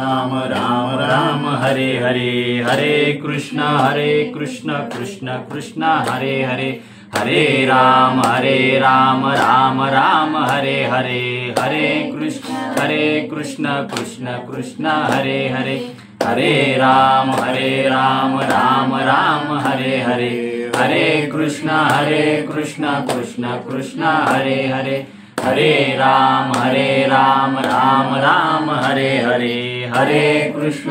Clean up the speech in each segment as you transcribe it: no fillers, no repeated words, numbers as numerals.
राम राम राम हरे हरे, हरे कृष्ण कृष्ण कृष्ण हरे हरे, हरे राम राम राम हरे हरे, हरे कृष्ण कृष्ण कृष्ण हरे हरे, हरे राम राम राम हरे हरे, हरे कृष्ण कृष्ण कृष्ण हरे हरे, हरे राम राम हरे हरे, हरे कृष्ण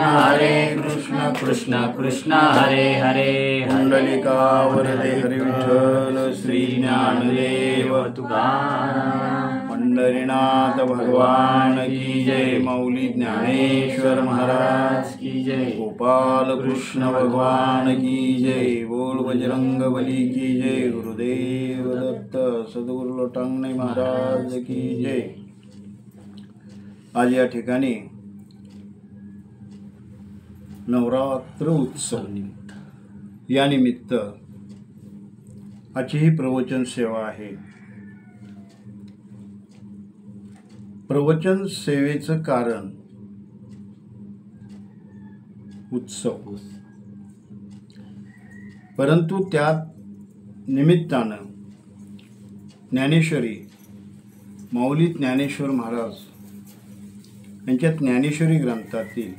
कृष्ण कृष्ण हरे हरे। पुंडलिका वरदे हरि विठ्ठल श्री ज्ञानदेव तुकाराम। पंढरीनाथ भगवान की जय। माऊली ज्ञानेश्वर महाराज की जय। गोपाल कृष्ण भगवान की जय। बोल बजरंग बली की जय। गुरुदेव दत्त सद्गुरु लोटांगणे महाराज की जय। आज या ठिकाणी नवरात्र उत्सव या निमित्त आजची ही प्रवचन सेवा आहे। प्रवचन सेवेचं कारण उत्सव, परंतु त्या निमित्तानं ज्ञानेश्वरी माऊली ज्ञानेश्वर महाराज यांच्या ज्ञानेश्वरी ग्रंथातील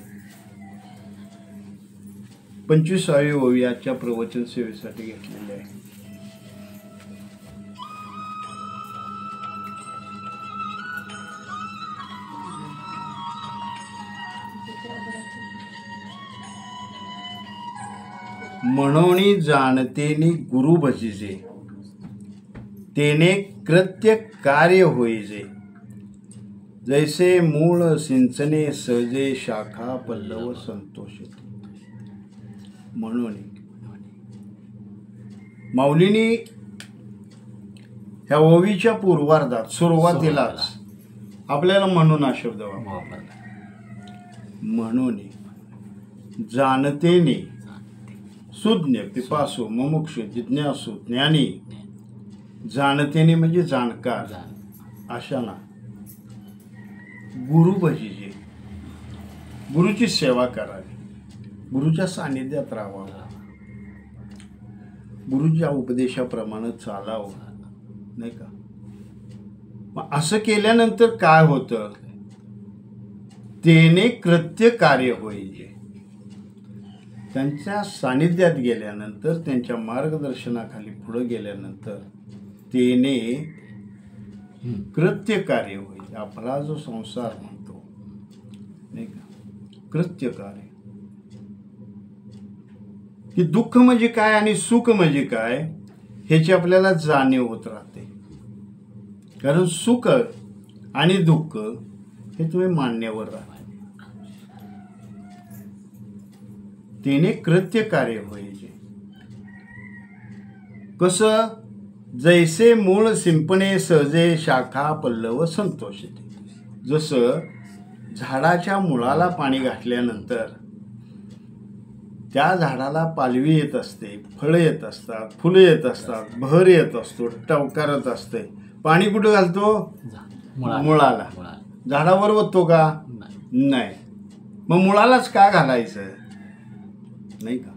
25वी ओव्याच्या प्रवचन सेवेसाठी घेतलेले आहे। म्हणोनी जाणतेनी गुरु भजिजे, तेने कृत्य कार्य होईजे, जैसे मूळ सिंचने सहजे शाखा पल्लव संतोषित। म्हणून माऊलीनी ह्या ओवीच्या पूर्वार्धात सुरुवातीलाच आपल्याला म्हणून हा शब्द वापरला। म्हणून जाणतेने सुज्ञ पिपासू मुमुक्षु जिज्ञासू ज्ञानी, जाणतेने म्हणजे जाणकार अशाना गुरु भजिजे, गुरुची सेवा करावी, गुरुच्या सानिध्यात राहावं, गुरुच्या उपदेशाप्रमाणे चालावं, नाही का? मग असं केल्यानंतर काय होतं? तेने कृत्य कार्य होईजे, त्यांच्या सानिध्यात गेल्यानंतर, त्यांच्या मार्गदर्शनाखाली पुढे गेल्यानंतर तेने कृत्य कार्य होईल। आपला जो संसार म्हणतो नाही का, कृत्य कार्य, की दुःख म्हणजे काय आणि सुख म्हणजे काय ह्याची आपल्याला जाणीव होत राहते। कारण सुख आणि दुःख हे तुम्ही मान्यवर राहते। तिने कृत्य कार्य होईजे, कसं? जैसे मूळ सिंपणे सहजे शाखा पल्लव संतोषिते। जसं झाडाच्या मुळाला पाणी घातल्यानंतर त्या झाडाला पालवी येत असते, फळं येत असतात, फुलं येत असतात, बहर येत असतो, टवकारत असते। पाणी कुठं घालतो? मुळाला। झाडावर ओततो का? नाही। मग मुळालाच का घालायचं? नाही का?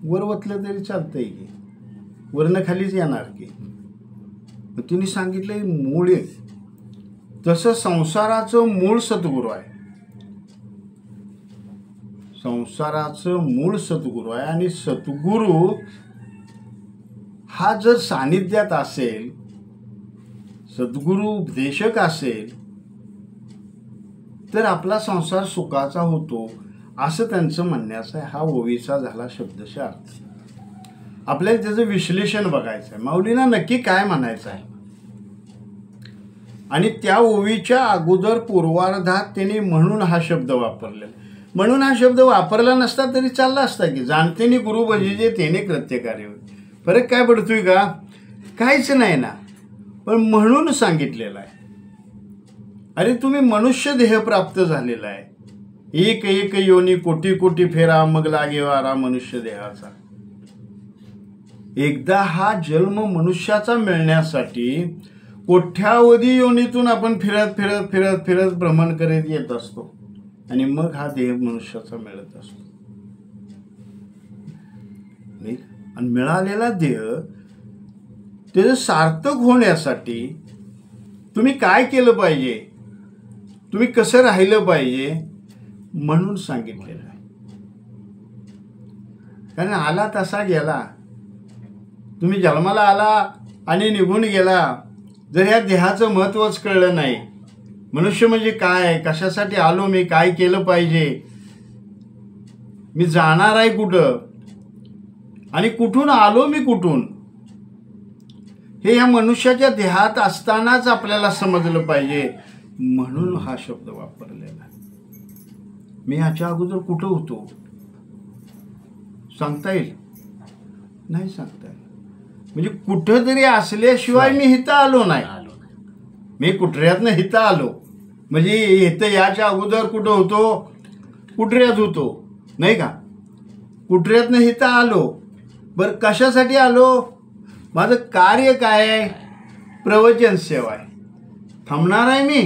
वर ओतलं तरी चालतंय की, वरनं खालीच येणार की। तिने सांगितलंय मूळ आहे, तसं संसाराचं मूळ सद्गुरू आहे। संसाराचं मूळ सद्गुरू आहे आणि सद्गुरू हा जर सानिध्यात असेल, सद्गुरू उपदेशक असेल, तर आपला संसार सुखाचा होतो असं त्यांचं म्हणण्याचं आहे। हा ओवीचा झाला शब्दशः अर्थ। आपल्याला त्याचं विश्लेषण बघायचं आहे, माऊलींना नक्की काय म्हणायचं आहे। आणि त्या ओवीच्या अगोदर पूर्वार्धात त्यांनी म्हणून हा शब्द वापरलेला। म्हणून हा शब्द वापरला नसता तरी चालला असता की जाणतेने गुरु भजिजे तेने कृत्य कार्य होईल। फरक काय पडतोय का? काहीच नाही ना, पण म्हणून सांगितलेलं आहे। अरे तुम्ही मनुष्य देह प्राप्त झालेला आहे, एक एक योनी कोटी कोटी फेरा मग लागे वारा मनुष्य देहाचा। एकदा हा जन्म मनुष्याचा मिळण्यासाठी कोट्यावधी योनीतून आपण फिरत फिरत फिरत फिरत भ्रमण करीत येत असतो। आणि मग हा देह मनुष्याचा मिळत असतो. नाही का? आणि मिळालेला देह त्याचं सार्थक होण्यासाठी तुम्ही काय केलं पाहिजे, तुम्ही कसं राहिलं पाहिजे म्हणून सांगितलेलं आहे. कारण आला तसा गेला, तुम्ही जन्माला आला आणि निघून गेला, जर ह्या देहाचं महत्त्वच कळलं नाही, मनुष्य म्हणजे काय, कशासाठी आलो मी, काय केलं पाहिजे, मी जाणार आहे कुठं आणि कुठून आलो मी कुठून, हे या मनुष्याच्या देहात असतानाच आपल्याला समजलं पाहिजे. म्हणून हा शब्द वापरलेला. मी ह्याच्या अगोदर कुठं होतो सांगता येईल? नाही सांगता येईल. म्हणजे कुठं तरी असल्याशिवाय मी इथं आलो नाही. मी कुठऱ्यातनं इथं आलो म्हणजे इथं याच्या अगोदर कुठं होतो, कुठऱ्यात होतो नाही का, कुठऱ्यातनं इथं आलो. बरं कशासाठी आलो, माझं कार्य काय आहे, प्रवचन सेवा आहे. थांबणार आहे मी?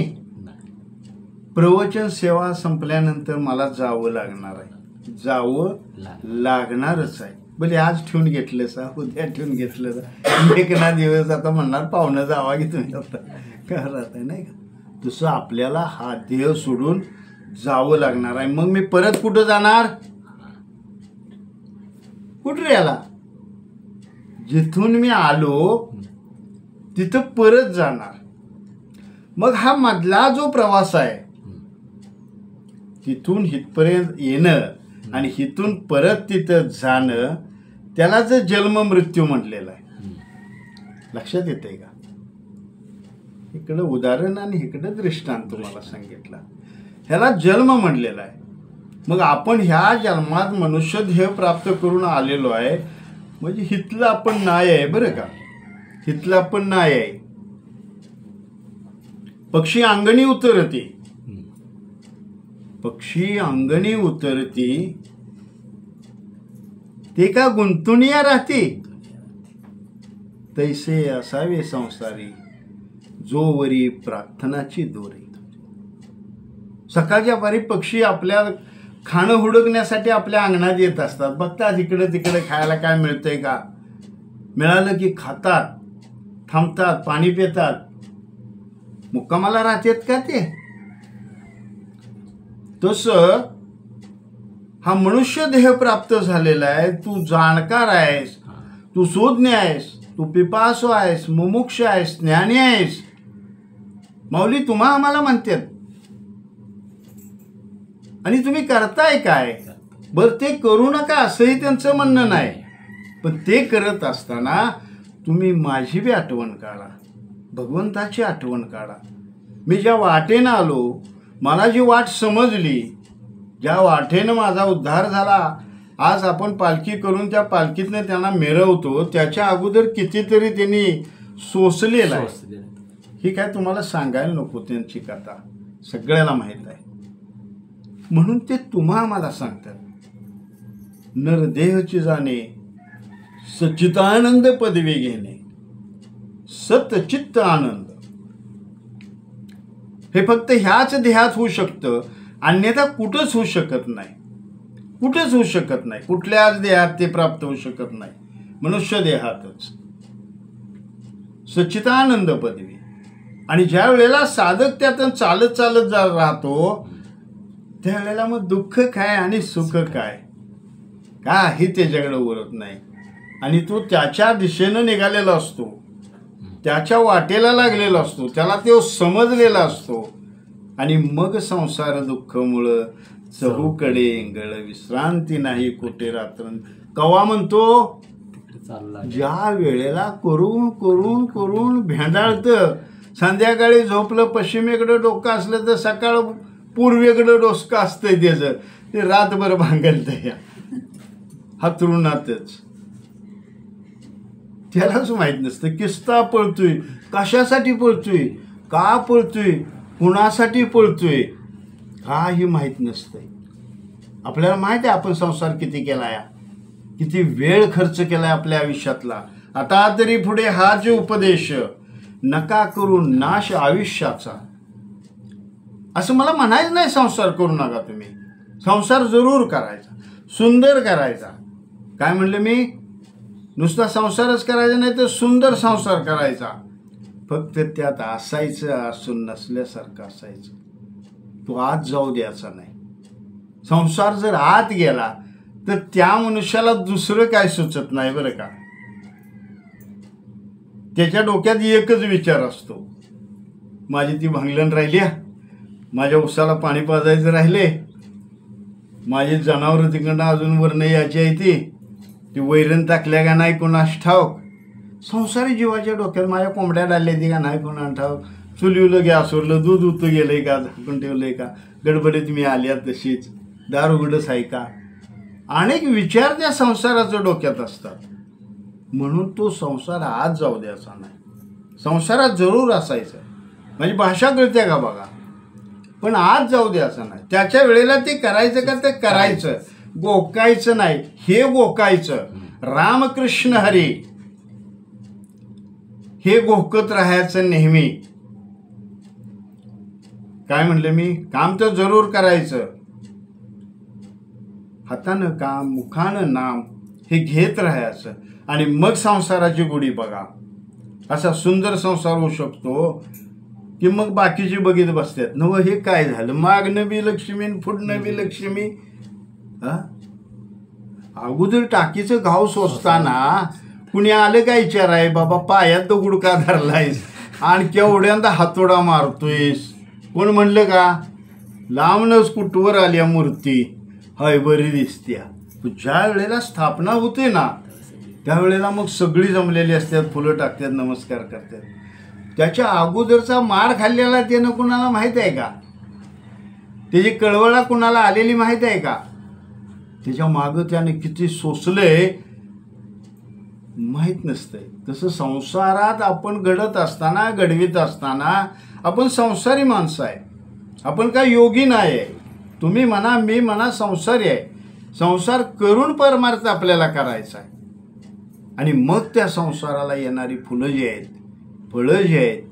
प्रवचन सेवा संपल्यानंतर मला जावं लागणार आहे, जावं लागणारच आहे. भले आज ठेवून घेतलं सा, उद्या ठेवून घेतलं सा, एक ना दिवस आता म्हणणार पाहुणं जावा की तुम्ही आता करत आहे नाही का. तसं आपल्याला हा देह सोडून जावं लागणार आहे. मग मी परत कुठं जाणार, कुठं याला, जिथून मी आलो तिथं परत जाणार. मग हा मधला जो प्रवास आहे, तिथून इथपर्यंत येणं आणि इथून परत तिथं जाणं, त्याला जर जन्म मृत्यू म्हटलेला आहे. लक्षात येतंय का? इकडं उदाहरण आणि इकडं दृष्टांत तुम्हाला सांगितला, ह्याला जन्म म्हटलेला आहे. मग आपण ह्या जन्मात मनुष्य देह प्राप्त करून आलेलो आहे, म्हणजे हितलं आपण नाही आहे. बरं का, हितलं आपण नाही आहे. पक्षी अंगणी उतरती, पक्षी अंगणी उतरती, ते का गुंतुनिया राहती, तैसे असावे संसारी, जोवरी प्रार्थनाची दोरी. सकाळच्या पारी पक्षी आपल्या खाणं हुडकण्यासाठी आपल्या अंगणात येत असतात. बघतात इकडे तिकडे खायला काय मिळतंय का, मिळालं की खातात, थांबतात, पाणी पितात, मुक्कामाला राहतात का ते. तसं हा मनुष्य देह प्राप्त झालेला आहे. तू जाणकार आहेस, तू सुज्ञ आहेस, तू पिपासू आहेस, मुमुक्ष आहेस, ज्ञानी आहेस. माऊली तुम्हा आम्हाला म्हणतात आणि तुम्ही करताय काय. बरं ते करू नका असंही त्यांचं म्हणणं नाही, पण ते करत असताना तुम्ही माझी बी आठवण काढा, भगवंताची आठवण काढा. मी ज्या वाटेनं आलो, मला जी वाट समजली, ज्या वाटेनं माझा उद्धार झाला, आज आपण पालखी करून त्या पालखीतनं त्यांना मिरवतो, त्याच्या अगोदर कितीतरी त्यांनी सोसलेलं आहे. ही काय तुम्हाला सांगायला नको, त्यांची कथा सगळ्याला माहीत आहे. म्हणून ते तुम्हा आम्हाला सांगतात. नरदेहची जाणे, सच्चिदानंद पदवी घेणे, सतचित्त आनंद, हे फक्त ह्याच देहात होऊ शकतं, अन्यथा कुठंच होऊ शकत नाही. कुठंच होऊ शकत नाही, कुठल्याच देहात ते प्राप्त होऊ शकत नाही, मनुष्य देहातच सच्चिदानंद पदवी. आणि ज्या वेळेला साधक त्यातून चालत चालत राहतो, त्यावेळेला मग दुःख काय आणि सुख काय, काही त्याच्याकडे उरत नाही. आणि तो त्याच्या दिशेनं निघालेला असतो, त्याच्या वाटेला लागलेला असतो, त्याला तो समजलेला असतो. आणि मग संसार दुःखमुळं चहूकडे इंगळ, विश्रांती नाही कुठे रात्र. कवा म्हणतो, ज्या वेळेला करून करून करून भेंडाळतं, संध्याकाळी झोपलं पश्चिमेकडं डोकं असलं तर सकाळ पूर्वेकडं डोसकं असतंय त्याचं, ते रातभर भांगलतं या हातरुणातच. त्यालाच माहीत नसतं किस्ता पळतोय, कशासाठी पळतोय, का पळतोय, कुणासाठी पळतोय, काही माहीत नसतंय. आपल्याला माहिती आहे आपण संसार किती केलाय, किती वेळ खर्च केलाय आपल्या आयुष्यातला. आता तरी पुढे हा जे उपदेश, नका करू नाश आयुष्याचा, असं मला म्हणायचं नाही संसार करू नका तुम्ही. संसार जरूर करायचा, सुंदर करायचा. काय म्हणलं मी? नुसता संसारच करायचा नाही तर सुंदर संसार करायचा. फक्त त्यात असायचं, असून नसल्यासारखं असायचं. तो आत जाऊ द्यायचा नाही. संसार जर आत गेला तर त्या मनुष्याला दुसरं काय सुचत नाही बरं का. त्याच्या डोक्यात एकच विचार असतो, माझी ती भांगलन राहिली, माझ्या उसाला पाणी पाजायचं राहिले, माझी जनावरं तिकडनं अजून वरनं यायची आहे, ती वैरण टाकल्या का नाही कोणास ठाऊक. संसारी जीवाच्या डोक्यात माझ्या कोंबड्या डालल्या ती का नाही कोणा ठाऊक, चुलीवलं गॅसवरलं दूध उतू गेलंय का, झाकून ठेवलंय का, गडबडीत मी आल्या तशीच, दार उघडच आहे का. अनेक विचार त्या संसाराच्या डोक्यात असतात. म्हणून तो संसार आत जाऊ द्यायचा नाही. संसारात जरूर असायचं, म्हणजे भाषा कळते का बघा, पण आत जाऊ द्यायचं नाही. त्याच्या वेळेला ते करायचं का ते करायचं, गोकायचं नाही. हे गोकायचं, रामकृष्ण हरी हे गोकत राहायचं नेहमी. काय म्हणलं मी? काम तर जरूर करायचं, हातानं काम मुखानं नाम हे घेत राहायचं. आणि मग संसाराची गोडी बघा. असा सुंदर संसार होऊ शकतो की मग बाकीची बघित बसतात, नव हे काय झालं, मागणं बी लक्ष्मी पुढनं बी लक्ष्मी. अगोदर टाकीचं घाव सोसताना कुणी आलं काय विचाराय, बाबा पायात तो गुडका धरलायस आणि केवढ्यांदा हातोडा मारतोयस. कोण म्हणलं का? लांबनच कुठवर आल्या मूर्ती, हाय बरी दिसत्या. ज्या वेळेला स्थापना होते ना त्यावेळेला मग सगळी जमलेली असतात, फुलं टाकतात, नमस्कार करतात. त्याच्या अगोदरचा मार खाल्लेला त्यानं कुणाला माहीत आहे का? त्याची कळवळा कुणाला आलेली माहीत आहे का? त्याच्या मागं त्याने किती सोसलंय माहीत नसतंय. तसं संसारात आपण घडत असताना, घडवीत असताना आपण संसारी माणसं आहे. आपण काय योगी नाही आहे. तुम्ही म्हणा, मी म्हणा, संसारी आहे. संसार करून परमार्थ आपल्याला करायचा आहे. आणि मग त्या संसाराला येणारी फुलं जी आहेत, फळं जी आहेत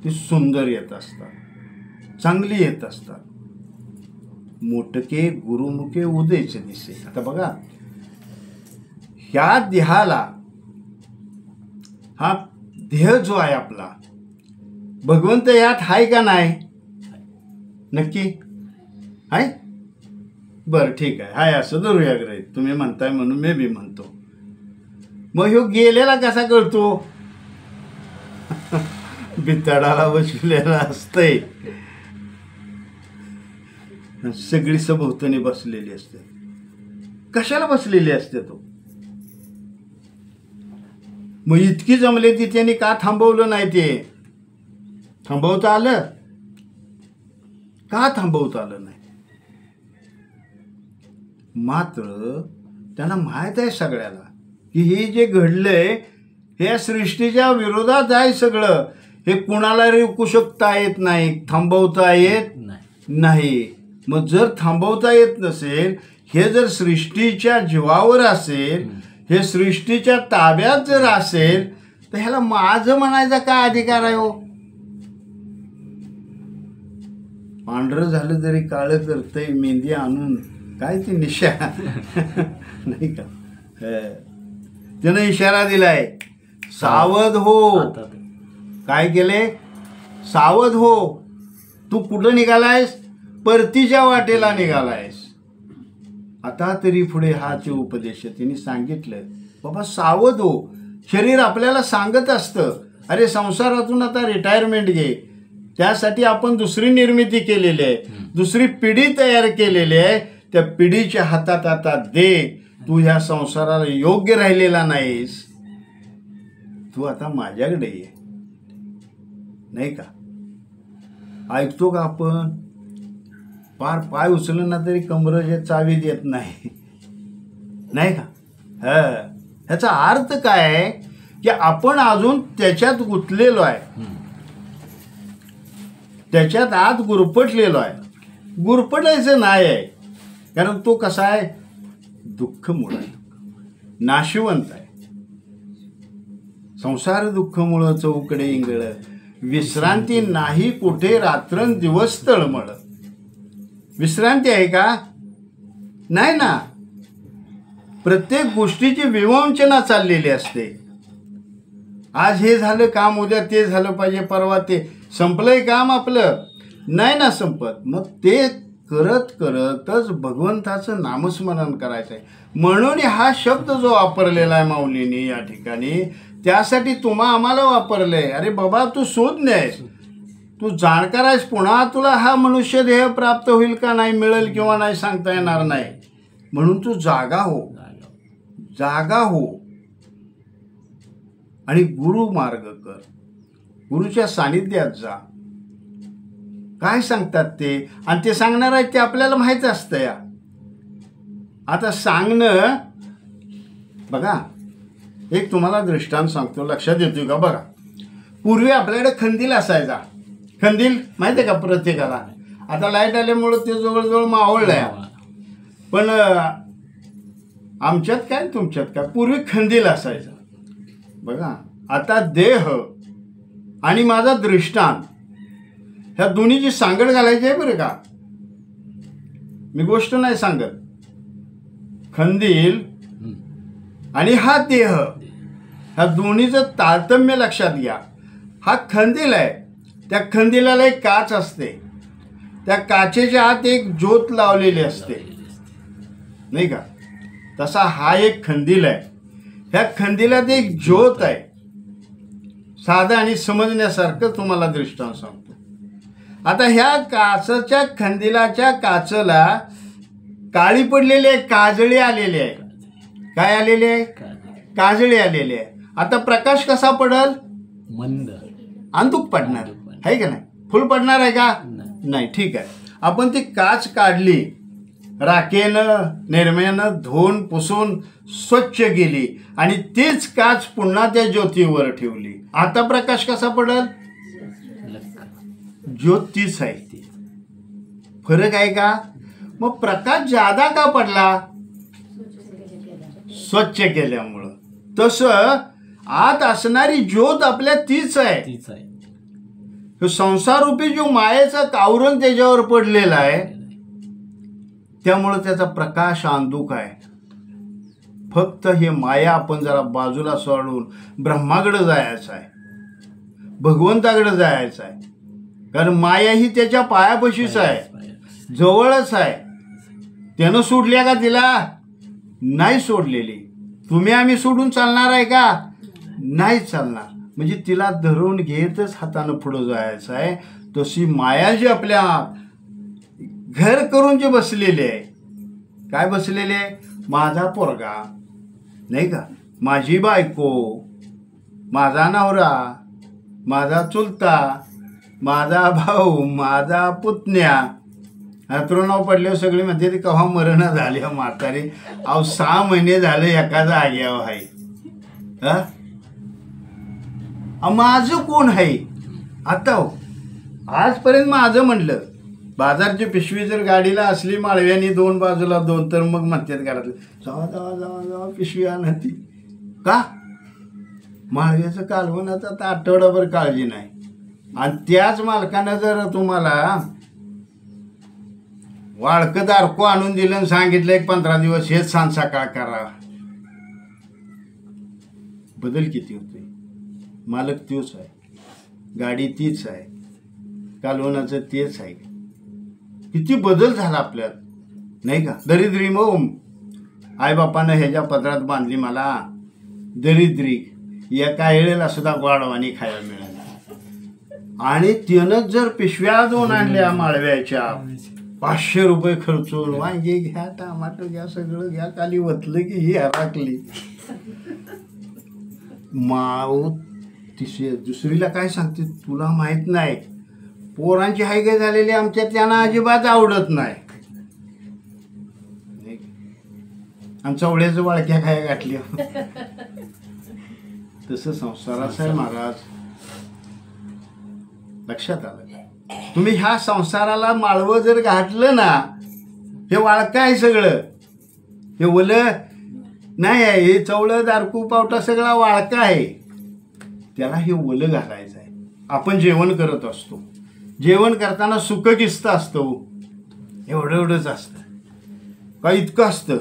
ती सुंदर येत असतात, चांगली येत असतात. मोठके गुरुमुखे उदयचे दिसे. आता बघा, ह्या देहाला, हा देह जो आहे आपला, भगवंत यात आहे का नाही? नक्की आहे. बरं ठीक आहे, हाय असं धरूया ग्रहित. तुम्ही म्हणताय म्हणून मी बी म्हणतो. मग ह्यो गेलेला कसा कळतो? बितडाला बसलेला असतंय, सगळी सभोवतानी बसलेली असते. कशाला बसलेली असते तो? मग इतकी जमले ती त्यांनी का थांबवलं नाही? ते थांबवता आलं का? थांबवता आलं नाही. मात्र त्यांना माहीत आहे सगळ्याला की हे जे घडलंय हे सृष्टीच्या विरोधात आहे सगळं. हे कुणाला रोखू शकता येत नाही, थांबवता येत नाही. मग जर थांबवता येत नसेल, हे जर सृष्टीच्या जीवावर असेल, हे सृष्टीच्या ताब्यात जर असेल, तर ह्याला माझं म्हणायचा काय अधिकार आहे हो? पांढरं झालं तरी काळं करतंय मेहंदी आणून, काय ती निशा नाही का? त्यानं इशारा दिलाय, सावध हो. काय केले? सावध हो. तू कुठं निघालायस? परतीच्या वाटेला निघालायस. आता तरी पुढे हाचे उपदेश त्यांनी सांगितलं, बाबा सावध हो. शरीर आपल्याला सांगत असतं, अरे संसारातून आता रिटायरमेंट घे. त्यासाठी आपण दुसरी निर्मिती केलेली आहे, दुसरी पिढी तयार केलेली आहे. त्या पिढीच्या हातात आता दे. तू ह्या संसाराला योग्य राहिलेला नाहीस, तू आता माझ्याकडे ये. नाही का? ऐकतो का आपण? पार पाय उचललं ना तरी कमरेच्या चावी देत नाही, नाही का? ह्याचा अर्थ काय आहे की आपण अजून त्याच्यात गुंतलेलो आहे, त्याच्यात आत गुरफटलेलो आहे. गुरफटायचं नाही आहे, कारण तो कसा आहे? दुःखमुळे नाशिवंत आहे. संसार दुःखमुळं चौकडे इंगळ, विश्रांती नाही कुठे, रात्रंदिवस तळमळ. विश्रांती आहे का? नाही ना. प्रत्येक गोष्टीची विवंचना चाललेली असते. आज हे झालं काम, उद्या ते झालं पाहिजे, परवा ते. संपलंय काम आपलं? नाही ना संपत. मग ते करत करतच भगवंताचं नामस्मरण करायचं आहे. म्हणून हा शब्द जो वापरलेला आहे माऊलीने या ठिकाणी, त्यासाठी आम्हाला वापरलंय. अरे बाबा, तू शोधणे आहेस, तू जाणकार आहेस. पुन्हा तुला हा मनुष्य देह प्राप्त होईल का नाही, मिळेल किंवा नाही सांगता येणार नाही. म्हणून तू जागा हो, जागा हो आणि गुरु मार्ग कर. गुरुच्या सानिध्यात जा. काय सांगतात ते, आणि ते सांगणार आहेत ते आपल्याला माहीत असतं. या आता सांगणं बघा, एक तुम्हाला दृष्टांत सांगतो, लक्षात येतोय का बघा. पूर्वी आपल्याकडे खंदील असायचा. खंदील माहिती आहे का प्रत्येकाला? आता लाईट आल्यामुळं ते जवळजवळ मावळलंय. पण आमच्यात काय तुमच्यात काय, पूर्वी खंदील असायचा बघा. आता देह आणि माझा दृष्टांत ह्या दोन्हीची सांगड घालायची आहे बरं का. मी गोष्ट नाही सांगत. खंदील आणि हा देह, ह्या दोन्हीचं तारतम्य लक्षात घ्या. हा खंदील आहे, त्या खंदिलाला एक काच असते, त्या काचेच्या आत एक ज्योत लावलेली असते नाही का. तसा हा एक खंदील आहे. ह्या खंदिलात एक ज्योत आहे. साधं आणि समजण्यासारखं तुम्हाला दृष्टांत सांगतो. आता ह्या काचच्या खंदिलाच्या काचला काळी पडलेली आहे, काजळी आलेली आहे. काय आलेली आहे? काजळी आलेली आहे. आता प्रकाश कसा पडल? मंद, अंधुक पडणार आहे का नाही? फुल पडणार आहे का? नाही. ठीक आहे. आपण ती काच काढली, राखेनं निरम्यानं धुवून पुसून स्वच्छ केली आणि तीच काच पुन्हा त्या ज्योतीवर ठेवली. आता प्रकाश कसा पडल? ज्योत तीच आहे. ती फरक आहे का? मग प्रकाश जादा का पडला? स्वच्छ केल्यामुळं. तसं आत असणारी ज्योत आपल्या तीच आहे. संसारूपी जो मायेचा कावरण त्याच्यावर पडलेला आहे, त्यामुळं त्याचा प्रकाश अंधुक आहे. फक्त हे माया आपण जरा बाजूला सोडून ब्रह्माकडे जायचं आहे, भगवंताकडे जायचं आहे. कारण माया ही त्याच्या पायापाशीच आहे, जवळच आहे. त्यानं सोडल्या का तिला? नाही सोडलेली. तुम्ही आम्ही सोडून चालणार आहे का? नाही चालणार. म्हणजे तिला धरून घेतच हातानं पुढं जायचं आहे. तशी माया जी आपल्या घर करून जे बसलेली आहे, काय बसलेले? माझा पोरगा नाही का, माझी बायको, माझा नवरा, माझा चुलता, माझा भाऊ, माझा पुतण्या. नाव पडल्यावर सगळे म्हणते ते केव्हा मरण झाले म्हातारी. अहो 6 महिने झाले एका जाग्यावर आहे. माझं कोण आहे आता? आजपर्यंत माझं म्हणलं, बाजारची पिशवी जर गाडीला असली माळव्यानी 2 बाजूला 2, तर मग म्हणतात घरातले जावा जावा जावा जावा पिशवी आणती का? माळव्याचं कालवणाचं आता आठवडाभर काळजी नाही. आणि त्याच मालकानं जर तुम्हाला वाळकं दारको आणून दिलं आणि सांगितलं एक 15 दिवस हेच सांज सकाळ करा, बदल किती होते? मालक तोच आहे, गाडी तीच आहे, कालवणाचं तेच आहे. किती बदल झाला आपल्यात नाही का? दरिद्री मग आईबापानं ह्याच्या पदरात बांधली मला दरिद्री. एका वेळेला सुद्धा गोडवानी खायला मिळाला. आणि त्यानं जर पिशव्या 2 आणल्या माळव्याच्या, 500 रुपये खर्चून, वांगे घ्या, टमाटर घ्या, सगळं घ्या, खाली वतलं की ही हराकली. माऊ दुसरीला काय सांगते तुला माहित नाही. पोरांची हायगाय झालेली आमच्या त्यांना अजिबात आवडत नाही. आमच्या ओढ्याचं वाळक्या खाया गाठली. तसं संसाराचं आहे महाराज. लक्षात आलं? तुम्ही ह्या संसाराला माळवं जर घातलं ना, हे वाळकं आहे सगळं. हे ओलं नाही आहे, हे चवळं दारकू पावटा सगळा वाळका आहे. त्याला हे ओलं घालायचं आहे. आपण जेवण करत असतो, जेवण करताना सुकं किस्त असतं, एवढंच असतं का इतकं असतं.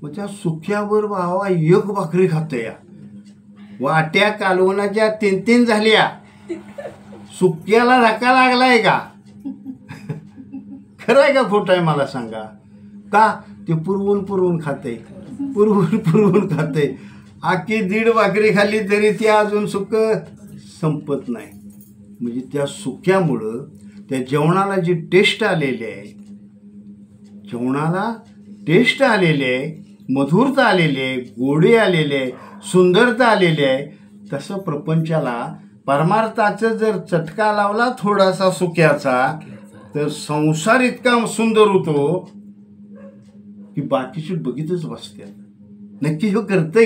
मग त्या सुक्यावर बाबा एक भाकरी खातो या, वाट्या कालवणाच्या 3-3 झाल्या, सुक्याला धक्का लागलाय का? खरं आहे का खोटं आहे मला सांगा. का ते पुरवून खाते. आखी 1.5 भाकरी खाल्ली तरी ते अजून सुक संपत नाही. म्हणजे त्या सुक्यामुळं त्या जेवणाला जी टेस्ट आलेली आहे, मधुरता आलेली आहे, गोडी आलेली आहे, सुंदरता आलेली आहे. तसं प्रपंचाला परमार्थाचा जर चटका लावला थोडासा सुक्याचा, तर संसार इतका सुंदर होतो की बाकीचे बघितच बसतात. नक्की हे करतंय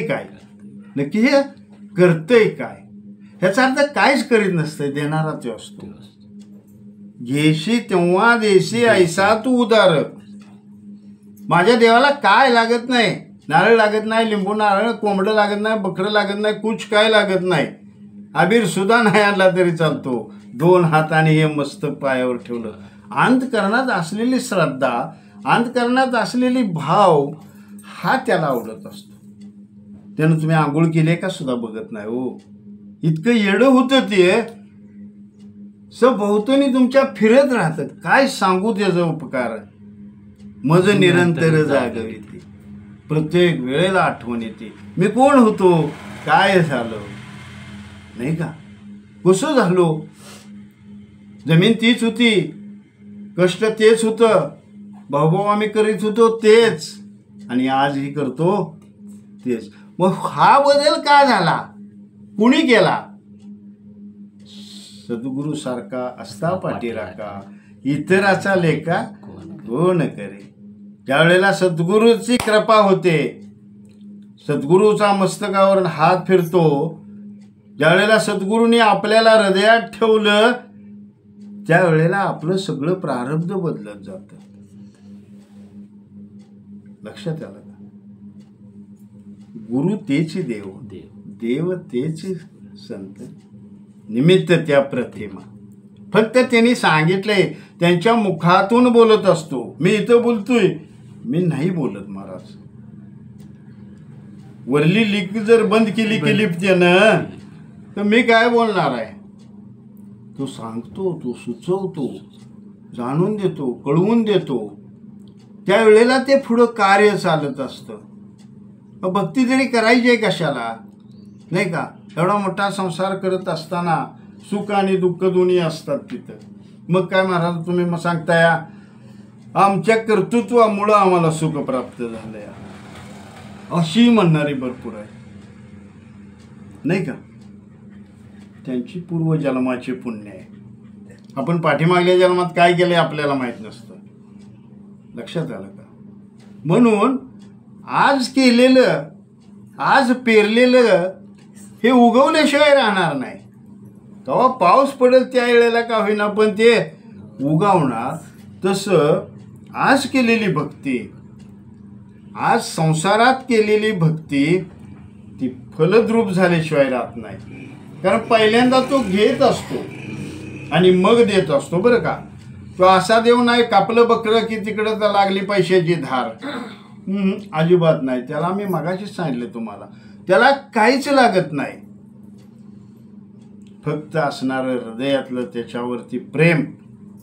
काय? ह्याचा अर्थ काहीच करीत नसतंय, देणारा तो असतो. घेशी तेव्हा देशी ऐसा तू उदार. माझ्या देवाला काय लागत नाही, नारळ लागत नाही, लिंबू नारळ, कोंबडं लागत नाही, बकरं लागत नाही, कुछ काय लागत नाही, अबीर सुद्धा नाही आणला तरी चालतो. 2 हाताने हे मस्त पायावर ठेवलं. अंतकरणात असलेली श्रद्धा, अंतकरणात असलेली भाव हा त्याला आवडत असतो. त्यानं तुम्ही आंघोळ केली का सुद्धा बघत नाही हो. इतकं येडं होतं ते, सभोवतानी तुमच्या फिरत राहतं. काय सांगू त्याचा उपकार. मज निरंतर जागविते, प्रत्येक वेळेला आठवण येते. मी कोण होतो, काय झालं, नाही का, कसं झालो. जमीन तीच होती, कष्ट तेच होतं, भाऊभाऊ आम्ही करीत होतो तेच, आणि आजही करतो तेच. मग हा बदल का झाला, कुणी केला? सद्गुरु सारखा असता पाठीराखा, इतराचा लेखा कोण करे. ज्यावेळेला सद्गुरूची कृपा होते, सद्गुरूचा मस्तकावर हात फिरतो, ज्यावेळेला सद्गुरूंनी आपल्याला हृदयात ठेवलं, त्यावेळेला आपलं सगळं प्रारब्ध बदलत जातं. लक्षात आलं का? गुरु तेची देव, देव तेची संत, निमित्त त्या प्रतिमा. फक्त त्यांनी सांगितलंय, त्यांच्या मुखातून बोलत असतो. मी इथं बोलतोय, मी नाही बोलत महाराज. वरली लिक जर बंद केली त्यानं, तर मी काय बोलणार आहे. तो सांगतो, तो सुचवतो, जाणून देतो, कळवून देतो. त्यावेळेला ते पुढं कार्य चालत असतं. भक्ती तरी करायची आहे कशाला, नाही का. एवढा मोठा संसार करत असताना सुख आणि दुःख दोन्ही असतात तिथं. मग काय महाराज तुम्ही मग सांगताय, आमच्या कर्तृत्वामुळं आम्हाला सुख प्राप्त झालंय, अशी म्हणणारी भरपूर आहे, नाही का. त्यांची पूर्वजन्माचे पुण्य आहे. आपण पाठीमागल्या जन्मात काय केलंय आपल्याला माहीत नसतं. लक्षात आलं का? म्हणून आज केलेलं, आज पेरलेलं हे उगवल्याशिवाय राहणार नाही. तेव्हा पाऊस पडेल त्या वेळेला का होईना, पण ते उगवणार. तसं आज केलेली भक्ती, आज संसारात केलेली भक्ती ती फलद्रूप झाल्याशिवाय राहत नाही. कारण पहिल्यांदा तो घेत असतो आणि मग देत असतो, बरं का. तो असा देव नाही, कापलं बकरं की तिकडं तर लागली पैशाची धार. अजिबात नाही. त्याला मी मगाशीच सांगितलं तुम्हाला, त्याला काहीच लागत नाही. फक्त असणारं हृदयातलं त्याच्यावरती प्रेम.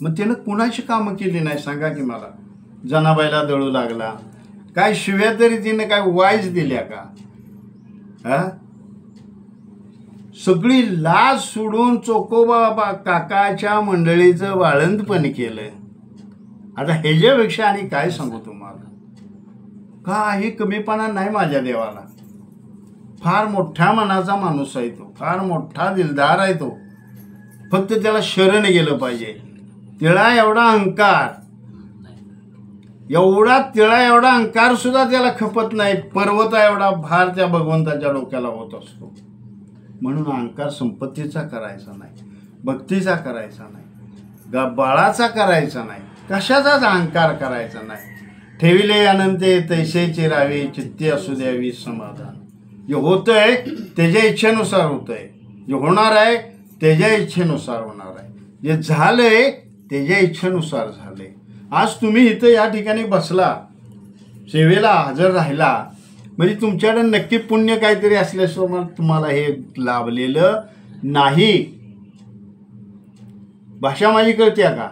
मग त्यानं कुणाची कामं केली नाही सांगा की मला. जनाबाईला दळू लागला, काय शिव्या तरी तिनं काय वाईज दिल्या का? सगळी लाज सोडून चोकोबा काकाच्या मंडळीचं वाळंतपण केलं. आता ह्याच्यापेक्षा आणि काय सांगू तुम्हाला. काही कमीपणा नाही माझ्या देवाला. फार मोठ्या मनाचा माणूस आहे तो, फार मोठा दिलदार आहे तो. फक्त त्याला शरण गेलं पाहिजे. तिळा एवढा अहंकार, एवढा अहंकार सुद्धा त्याला खपत नाही. पर्वता एवढा भार त्या भगवंताच्या डोक्याला होत असतो. म्हणून अहंकार संपत्तीचा करायचा नाही, भक्तीचा करायचा नाही, बाळाचा करायचा नाही, कशाचाच अहंकार करायचा नाही. ठेविले अनंते तैसे चिरावे, चित्ती असू द्यावी समाधान. जे होतंय त्याच्या इच्छेनुसार होतंय, जे होणार आहे त्याच्या इच्छेनुसार होणार आहे, जे झालंय त्याच्या इच्छेनुसार झालंय. आज तुम्ही इथं या ठिकाणी बसला, सेवेला हजर राहिला, म्हणजे तुमच्याकडे नक्की पुण्य काहीतरी असल्याशिवाय तुम्हाला हे लाभलेलं नाही. भाषा माझी कळते का?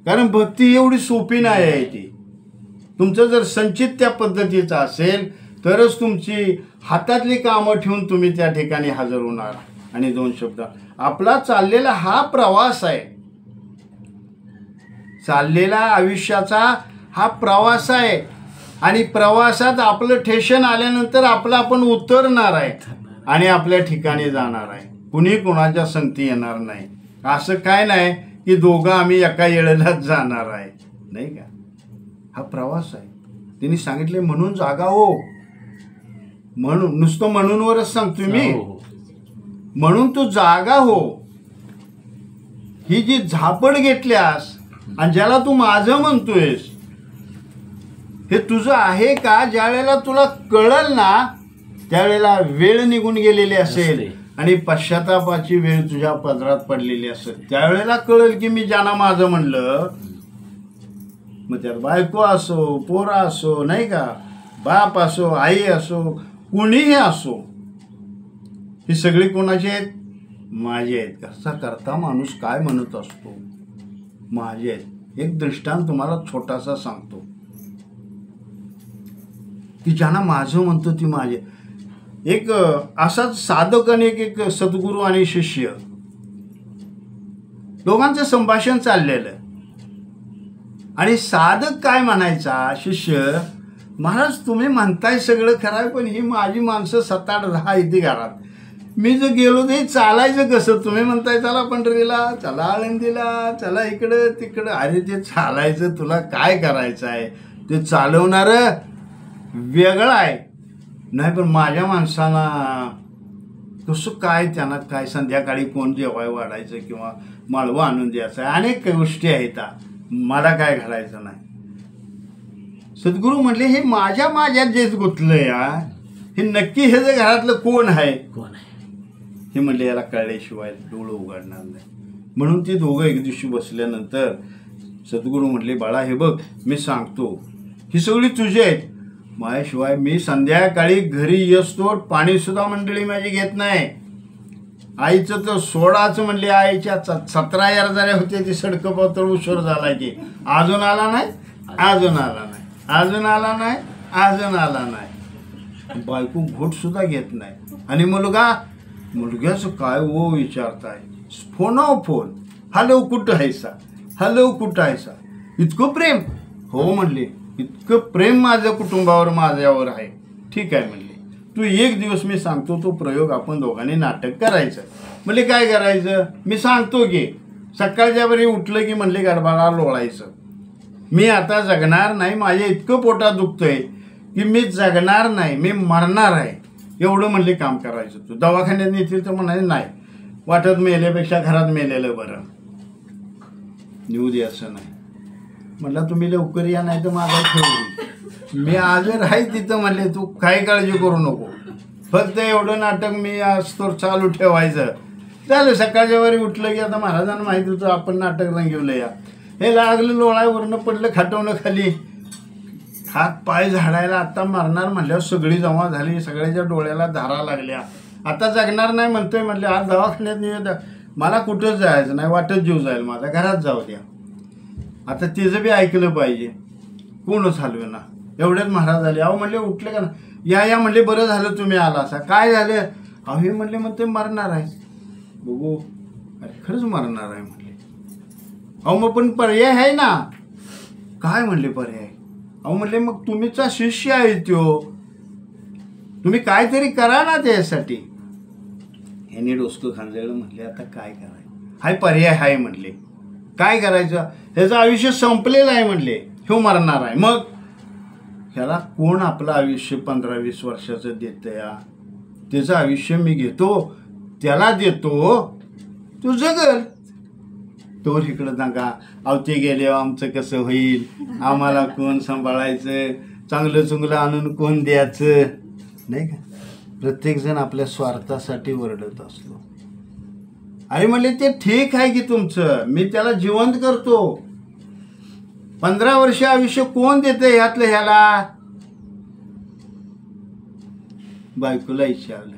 कारण भक्ती एवढी सोपी नाही आहे ती. तुमचं जर संचित त्या पद्धतीचं असेल तरच तुमची हातातली कामं ठेवून तुम्ही त्या ठिकाणी हजर होणार. आणि 2 शब्द, आपला चाललेला हा प्रवास आहे, चाललेला आयुष्याचा हा प्रवास आहे. आणि प्रवासात आपलं ठेशन आल्यानंतर आपलं आपण उतरणार आहे आणि आपल्या ठिकाणी जाणार आहे. कुणी कुणाच्या संगती येणार नाही. असं काय नाही की दोघं आम्ही एका वेळेलाच जाणार आहे, नाही का? हा प्रवास आहे. त्यांनी सांगितले म्हणून जागा हो. म्हणून नुसतं म्हणूनवरच सांगतो मी. म्हणून तू जागा हो. ही जी झापड घेतल्यास आणि ज्याला तू माझं म्हणतोयस, हे तुझं आहे का? ज्या वेळेला तुला कळल ना, त्यावेळेला वेळ निघून गेलेली असेल आणि पश्चातापाची वेळ तुझ्या पदरात पडलेली असेल. त्यावेळेला कळेल की मी ज्यांना माझं म्हणलं, मग त्यात बायको असो, पोरा असो, नाही का, बाप असो, आई असो, कुणीही असो, ही सगळी कोणाची आहेत? माझी आहेत. कसा करता माणूस काय म्हणत असतो? माझे आहेत. एक दृष्टांत तुम्हाला छोटासा सांगतो की ज्यांना माझं म्हणतो ती माझे. एक असाच साधक आणि एक सद्गुरू आणि शिष्य, दोघांचं संभाषण चाललेलं. आणि साधक काय म्हणायचा, शिष्य, महाराज तुम्ही म्हणताय सगळं खरं आहे, पण ही माझी माणसं 7-8-10 इथे घरात, मी जर गेलो ते चालायचं कसं? तुम्ही म्हणताय चला पंढरीला, चला आळंदीला, चला इकडं तिकडं. अरे ते चालायचं तुला काय करायचं आहे? ते चालवणारं वेगळं आहे. नाही पण माझ्या माणसाला कसं काय, त्यांना काय संध्याकाळी कोण जेवाय वाढायचं किंवा माळवं आणून द्यायचं आहे, अनेक गोष्टी आहेत, मला काय घालायचं नाही. सद्गुरू म्हटले हे माझ्यात जेच गुंतलं या, हे नक्की हे जे घरातलं कोण आहे? हे म्हणले याला कळल्याशिवाय डोळं उघडणार नाही. म्हणून ते दोघं एक दिवशी बसल्यानंतर सद्गुरू म्हटले, बाळा हे बघ मी सांगतो, ही सगळी तुझी आहेत, माझ्याशिवाय मी संध्याकाळी घरी येसतोवर पाणी सुद्धा मंडळी माझी घेत नाही. आईचं तर सोडाचं म्हणले, आईच्या 17 झाल्या होते, ती सडकं पातळ उशीर झाला की अजून आला नाही, अजून आला नाही, अजून आला नाही, अजून आला नाही. बायको घोट सुद्धा घेत नाही. आणि मुलग्याचं काय हो विचारताय, फोन, हॅलो कुठं आहेसा, हॅलो कुठं आहेसा, इतकं प्रेम? हो म्हणले, इतकं प्रेम माझ्या कुटुंबावर माझ्यावर आहे. ठीक आहे म्हणले, तू एक दिवस मी सांगतो तो प्रयोग आपण दोघांनी नाटक करायचं. म्हणले काय करायचं? मी सांगतो की सकाळच्या वेळी उठलं की म्हणले गडबडा लोळायचं, मी आता जगणार नाही, माझ्या इतकं पोटात दुखतंय की मी जगणार नाही, मी मरणार आहे, एवढं म्हणले काम करायचं. तू दवाखान्यात नेतील तर म्हणायचं नाही, वाटत मेल्यापेक्षा घरात मेलेलं बरं, नेऊ दे असं नाही. म्हटलं तुम्ही लवकर या, नाही तर माझा ठेवू, मी हजर आहे तिथं. म्हणले तू काही काळजी करू नको, फक्त एवढं नाटक मी आज तर चालू ठेवायचं. झालं सकाळच्या वेळी उठलं की आता महाराजांना माहिती होतं आपण नाटक रंगवलं या. हे लागलं लोळावरनं पडलं खाटवणं खाली, हात पाय झाडायला, आता मरणार म्हणल्यावर सगळी जमा झाली, सगळ्याच्या डोळ्याला धारा लागल्या, आता जगणार नाही म्हणतोय. म्हटले आज दवाखान्यात नाही, मला कुठंच जायचं नाही, वाटत जीव जाईल माझा, घरात जाऊ द्या. आता तिचं बी ऐकलं पाहिजे, कोणच हलवे ना. एवढेच महाराज झाले. अहो म्हणले उठले का ना, या म्हणले, बरं झालं तुम्ही आला असा, काय झालं? अहो हे म्हणले म्हणते मरणार आहे. बघू, अरे खरंच मरणार आहे म्हणले. अहो मग पण पर्याय आहे ना. काय म्हणले पर्याय? अहो म्हणले मग तुम्हीचा शिष्य आहे तो, तुम्ही काहीतरी करा ना त्यासाठी. यांनी डोसकं खांजळलं. म्हणले आता काय करायचं? हाय पर्याय आहे म्हणले. काय करायचं? ह्याचं आयुष्य संपलेलं आहे म्हणले, ह्यो मरणार आहे. मग ह्याला कोण आपलं आयुष्य 15-20 वर्षाचं देतं या? त्याचं आयुष्य मी घेतो, त्याला देतो, तू जगल. तो इकडं सांगा, अहो ते गेले आमचं कसं होईल, आम्हाला कोण सांभाळायचं, चांगलं चुंगलं आणून कोण द्यायचं, नाही का? प्रत्येकजण आपल्या स्वार्थासाठी वरडत असतो. आई म्हणले ते ठीक आहे की तुमचं, मी त्याला जिवंत करतो, 15 वर्ष आयुष्य कोण देतं ह्यातलं ह्याला? बायकोला विचारलं.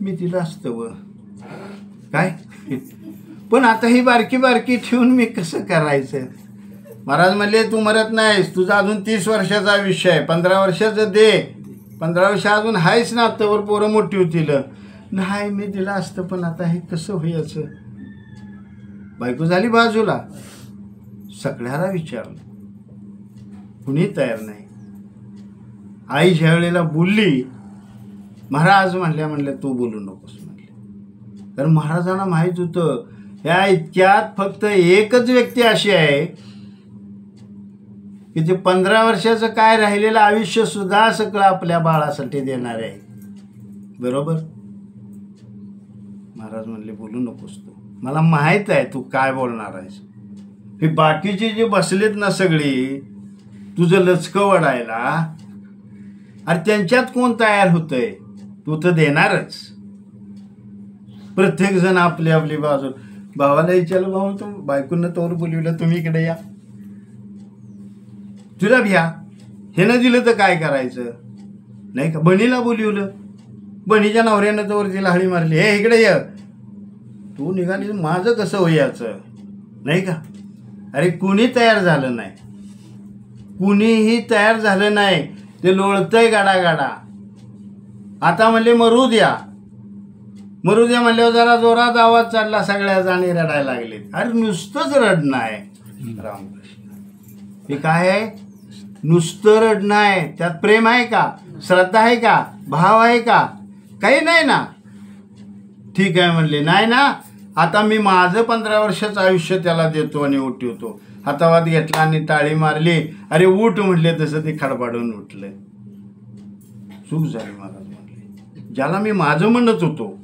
मी तिला असतं व काय पण आता ही बारकी बारकी ठेवून मी कसं करायचं? महाराज म्हणले तू मरत नाहीस, तुझा अजून 30 वर्षाचा आयुष्य आहे, 15 वर्षाचं दे. 15 वर्ष अजून आहेच ना, आत्तावर पोरं मोठी होतील. नाही मी दिला असतं पण आता हे कसं व्हायचं? बायको झाली बाजूला. सगळ्याला विचारलं, कुणी तयार नाही. आई ज्या वेळेला बोलली, महाराज म्हणल्या तू बोलू नकोस म्हणले. तर महाराजांना माहीत होतं ह्या इतक्यात फक्त एकच व्यक्ती अशी आहे की ते 15 वर्षाचं काय राहिलेलं आयुष्य सुद्धा सगळं आपल्या बाळासाठी देणार आहे. बरोबर? महाराज म्हणले बोलू नकोस तू, मला माहीत आहे तू काय बोलणार आहेस. हे बाकीचे जे बसलेत ना सगळी तुझं लचकं वडायला, अरे त्यांच्यात कोण तयार होतंय? तू तर देणारच. प्रत्येक जण आपली आपली बाजू. भावाला विचारलं, भाऊ तू बायकोनं तोवर बोलवलं, तुम्ही इकडे या, तुला भ्या. हे न दिलं तर काय करायचं? नाही का? बहिणीला बोलवलं, बहिणीच्या नवऱ्यानं तोवर तिला हळी मारली, हे इकडे ये, तू निघाली, माझं कसं होयाचं? नाही का? अरे कुणी तयार झालं नाही, कुणीही तयार झालं नाही. ते लोळतंय गाडा गाडा. आता म्हणले मरू द्या म्हणल्यावर जरा जोरात आवाज चढला, सगळ्या जाणी रडायला लागले. अरे नुसतंच रडणं आहे रामकृष्ण. हे काय आहे? नुसतं रडणं आहे. त्यात प्रेम आहे का? श्रद्धा आहे का? भाव आहे का? काही नाही ना. ठीक आहे म्हणले, नाही ना, आता मी माझं 15 वर्षाचं आयुष्य त्याला देतो आणि उठवतो. हातावात घेतला आणि टाळी मारली. अरे उठ म्हणले, तसं ते खडपाडून उठलं. चूक झाली महाराज म्हणले. ज्याला मी माझं म्हणत होतो,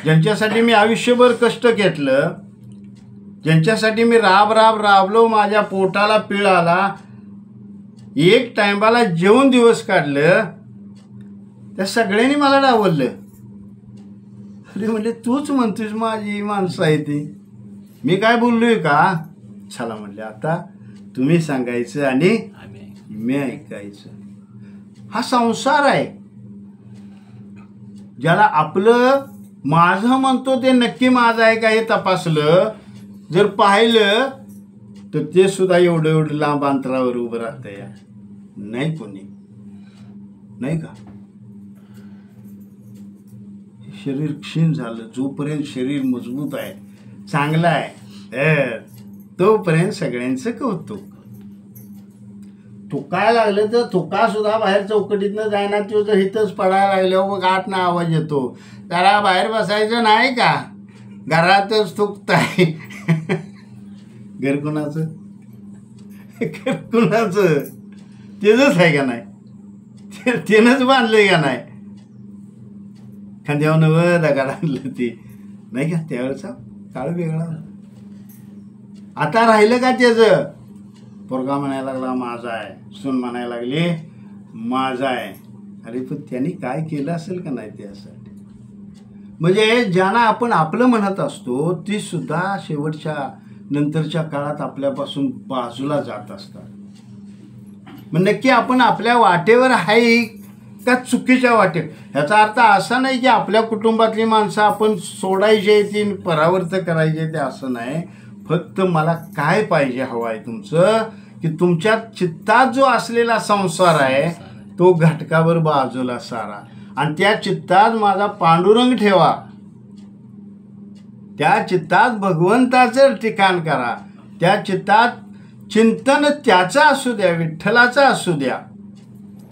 ज्यांच्यासाठी मी आयुष्यभर कष्ट घेतलं, ज्यांच्यासाठी मी राबलो, माझ्या पोटाला पीळ आला, एक टायमाला जेवून दिवस काढलं, त्या सगळ्यांनी मला डावललं. अरे म्हणले तूच म्हणतोस माझी माणसं आहे ती, मी काय बोललोय का? चला म्हणले आता तुम्ही सांगायचं आणि मी ऐकायचं. हा संसार आहे. ज्याला आपलं माझं म्हणतो ते नक्की माझं आहे का हे तपासलं, जर पाहिलं तर ते सुद्धा एवढं लांब अंतरावर उभं राहतं या. नाही कोणी, नाही का? शरीर क्षीण झालं, जोपर्यंत शरीर मजबूत आहे, चांगलं आहे, तोपर्यंत सगळ्यांचं कौतुक. थुकायला लागलं तर थुका सुद्धा बाहेर चौकटीतनं जायना, तो जर इथंच पडायला लागल्यावर मग आत ना आवाज येतो, जरा बाहेर बसायचं नाही का, घरातच थुकताय. घर कुणाचं? घर कुणाचं? तेच आहे का नाही? त्यानंच बांधलंय का नाही? खांद्यावर नवं दगाड आणलं ते, नाही का? त्यावेळेचा काळ वेगळा. आता राहिलं का त्याचं? पोरगा म्हणायला लागला माझा आहे, सून म्हणायला लागली माझा आहे. अरे पण त्यांनी काय केलं असेल का नाही त्यासाठी? म्हणजे ज्यांना आपण आपलं म्हणत असतो ती सुद्धा शेवटच्या नंतरच्या काळात आपल्यापासून बाजूला जात असतात. मग नक्की आपण आपल्या वाटेवर आहे का चुकीच्या वाटेवर? ह्याचा अर्थ असा नाही की आपल्या कुटुंबातली माणसं आपण सोडायची ती परावर्त करायचे, ते असं नाही. फक्त मला काय पाहिजे हवं आहे तुमचं, की तुमच्या चित्तात जो असलेला संसार आहे तो घटकावर बाजूला सारा, आणि त्या चित्तात माझा पांडुरंग ठेवा, त्या चित्तात भगवंताचं ठिकाण करा, त्या चित्तात चिंतन त्याचा असू द्या, विठ्ठलाचा असू द्या.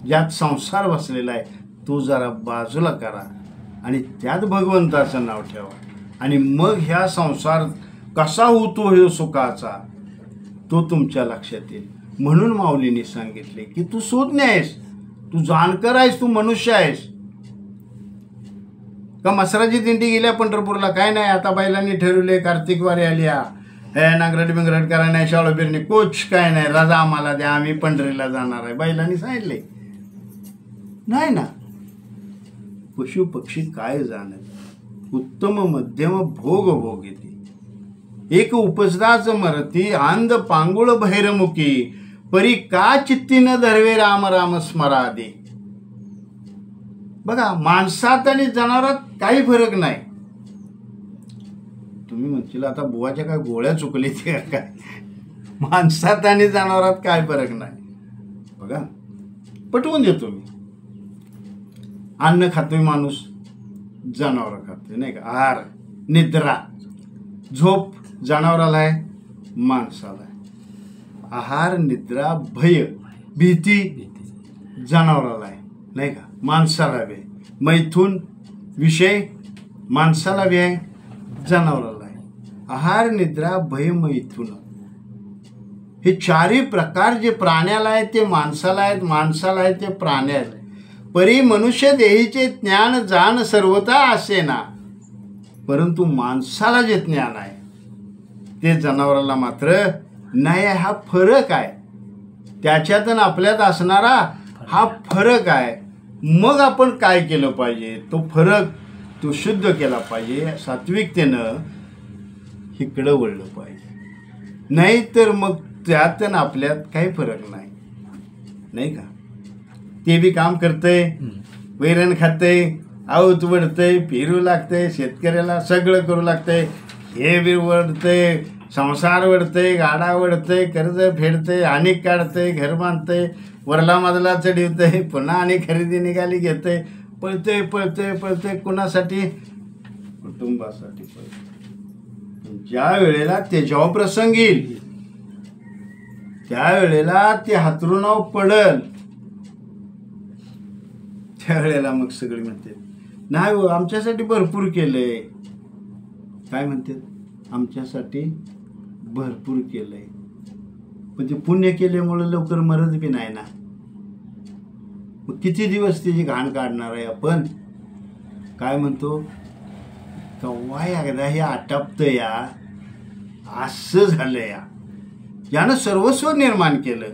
ज्यात संसार बसलेला आहे तो जरा बाजूला करा आणि त्यात भगवंताचं नाव ठेवा, आणि मग ह्या संसार कसा होतो हे सुखाचा तो तुमच्या लक्षात येईल. म्हणून माऊलीने सांगितले की तू सुज्ञ आहेस, तू जाणकार आहेस, तू मनुष्य आहेस. का मसराची दिंडी गेल्या पंढरपूरला, काय नाही, आता बैलांनी ठरवले कार्तिक वारी आली, हे नांगरट बिंगरट करा नाही, शाळो बिरणी कोच काय नाही, रजा आम्हाला द्या, आम्ही पंढरीला जाणार आहे, बैलांनी सांगितले नाही ना. पशु पक्षी काय जाणत, उत्तम मध्यम भोग भोग येते. एक उपजदाच मरती अंध पांगुळ भैरमुखी परी का चित्ती न धरवे राम राम स्मरादे. बघा, माणसात आणि जनावरात काही फरक नाही. तुम्ही म्हणशील आता बुवाच्या काय गोळ्या चुकली ते काय, माणसात आणि जनावरात काय फरक नाही. बघा, पटवून देतो मी. अन्न खातोय माणूस, जनावर खातोय नाही का. आहार, निद्रा, झोप जनावराला आहे, माणसाला आहे. आहार, निद्रा, भय, भीती जनावराला आहे नाही का, माणसाला बी आहे. मैथून, विषय माणसाला बी आहे, जनावराला आहे. आहार, निद्रा, भय, मैथून हे चारही प्रकार जे प्राण्याला आहेत ते माणसाला आहेत, माणसाला आहेत ते प्राण्याला. परी मनुष्य देहीचे ज्ञान जाण सर्वता असे ना, परंतु माणसाला जे ज्ञान आहे ते जनावराला मात्र नाही आहे. हा फरक आहे, त्याच्यातून आपल्यात असणारा हा फरक आहे. मग आपण काय केलं पाहिजे, तो फरक तो शुद्ध केला पाहिजे, सात्विकतेनं इकडं वळलं पाहिजे. नाही तर मग त्यातून आपल्यात काही फरक नाही नाही का. ते बी काम करतंय, वैरण खातंय, आवत वडतंय, फिरू लागतंय, शेतकऱ्याला सगळं करू लागतंय. हे बी वडतंय, संसार वडतंय, गाडा वडतंय, कर्ज फेडतंय, आणि काढतंय, घर बांधतंय, वरला मजला चढवतंय, पुन्हा आणि खरेदी निघाली घेतंय. पळतंय पळतंय पळतंय, कुणासाठी, कुटुंबासाठी पळतंय. ज्या वेळेला त्याच्यावर प्रसंग येईल त्यावेळेला ते हातरुणावर पडल, त्यावेळेला मग सगळे म्हणते नाही हो आमच्यासाठी भरपूर केलंय. काय म्हणते, आमच्यासाठी भरपूर केलंय, पण ते पुण्य केल्यामुळे लवकर मरत बी नाही ना. मग किती दिवस त्याची घाण काढणार आहे आपण. काय म्हणतो, कव्वा एकदा हे आटापतं या, असं झालं या. यानं सर्वस्व निर्माण केलं,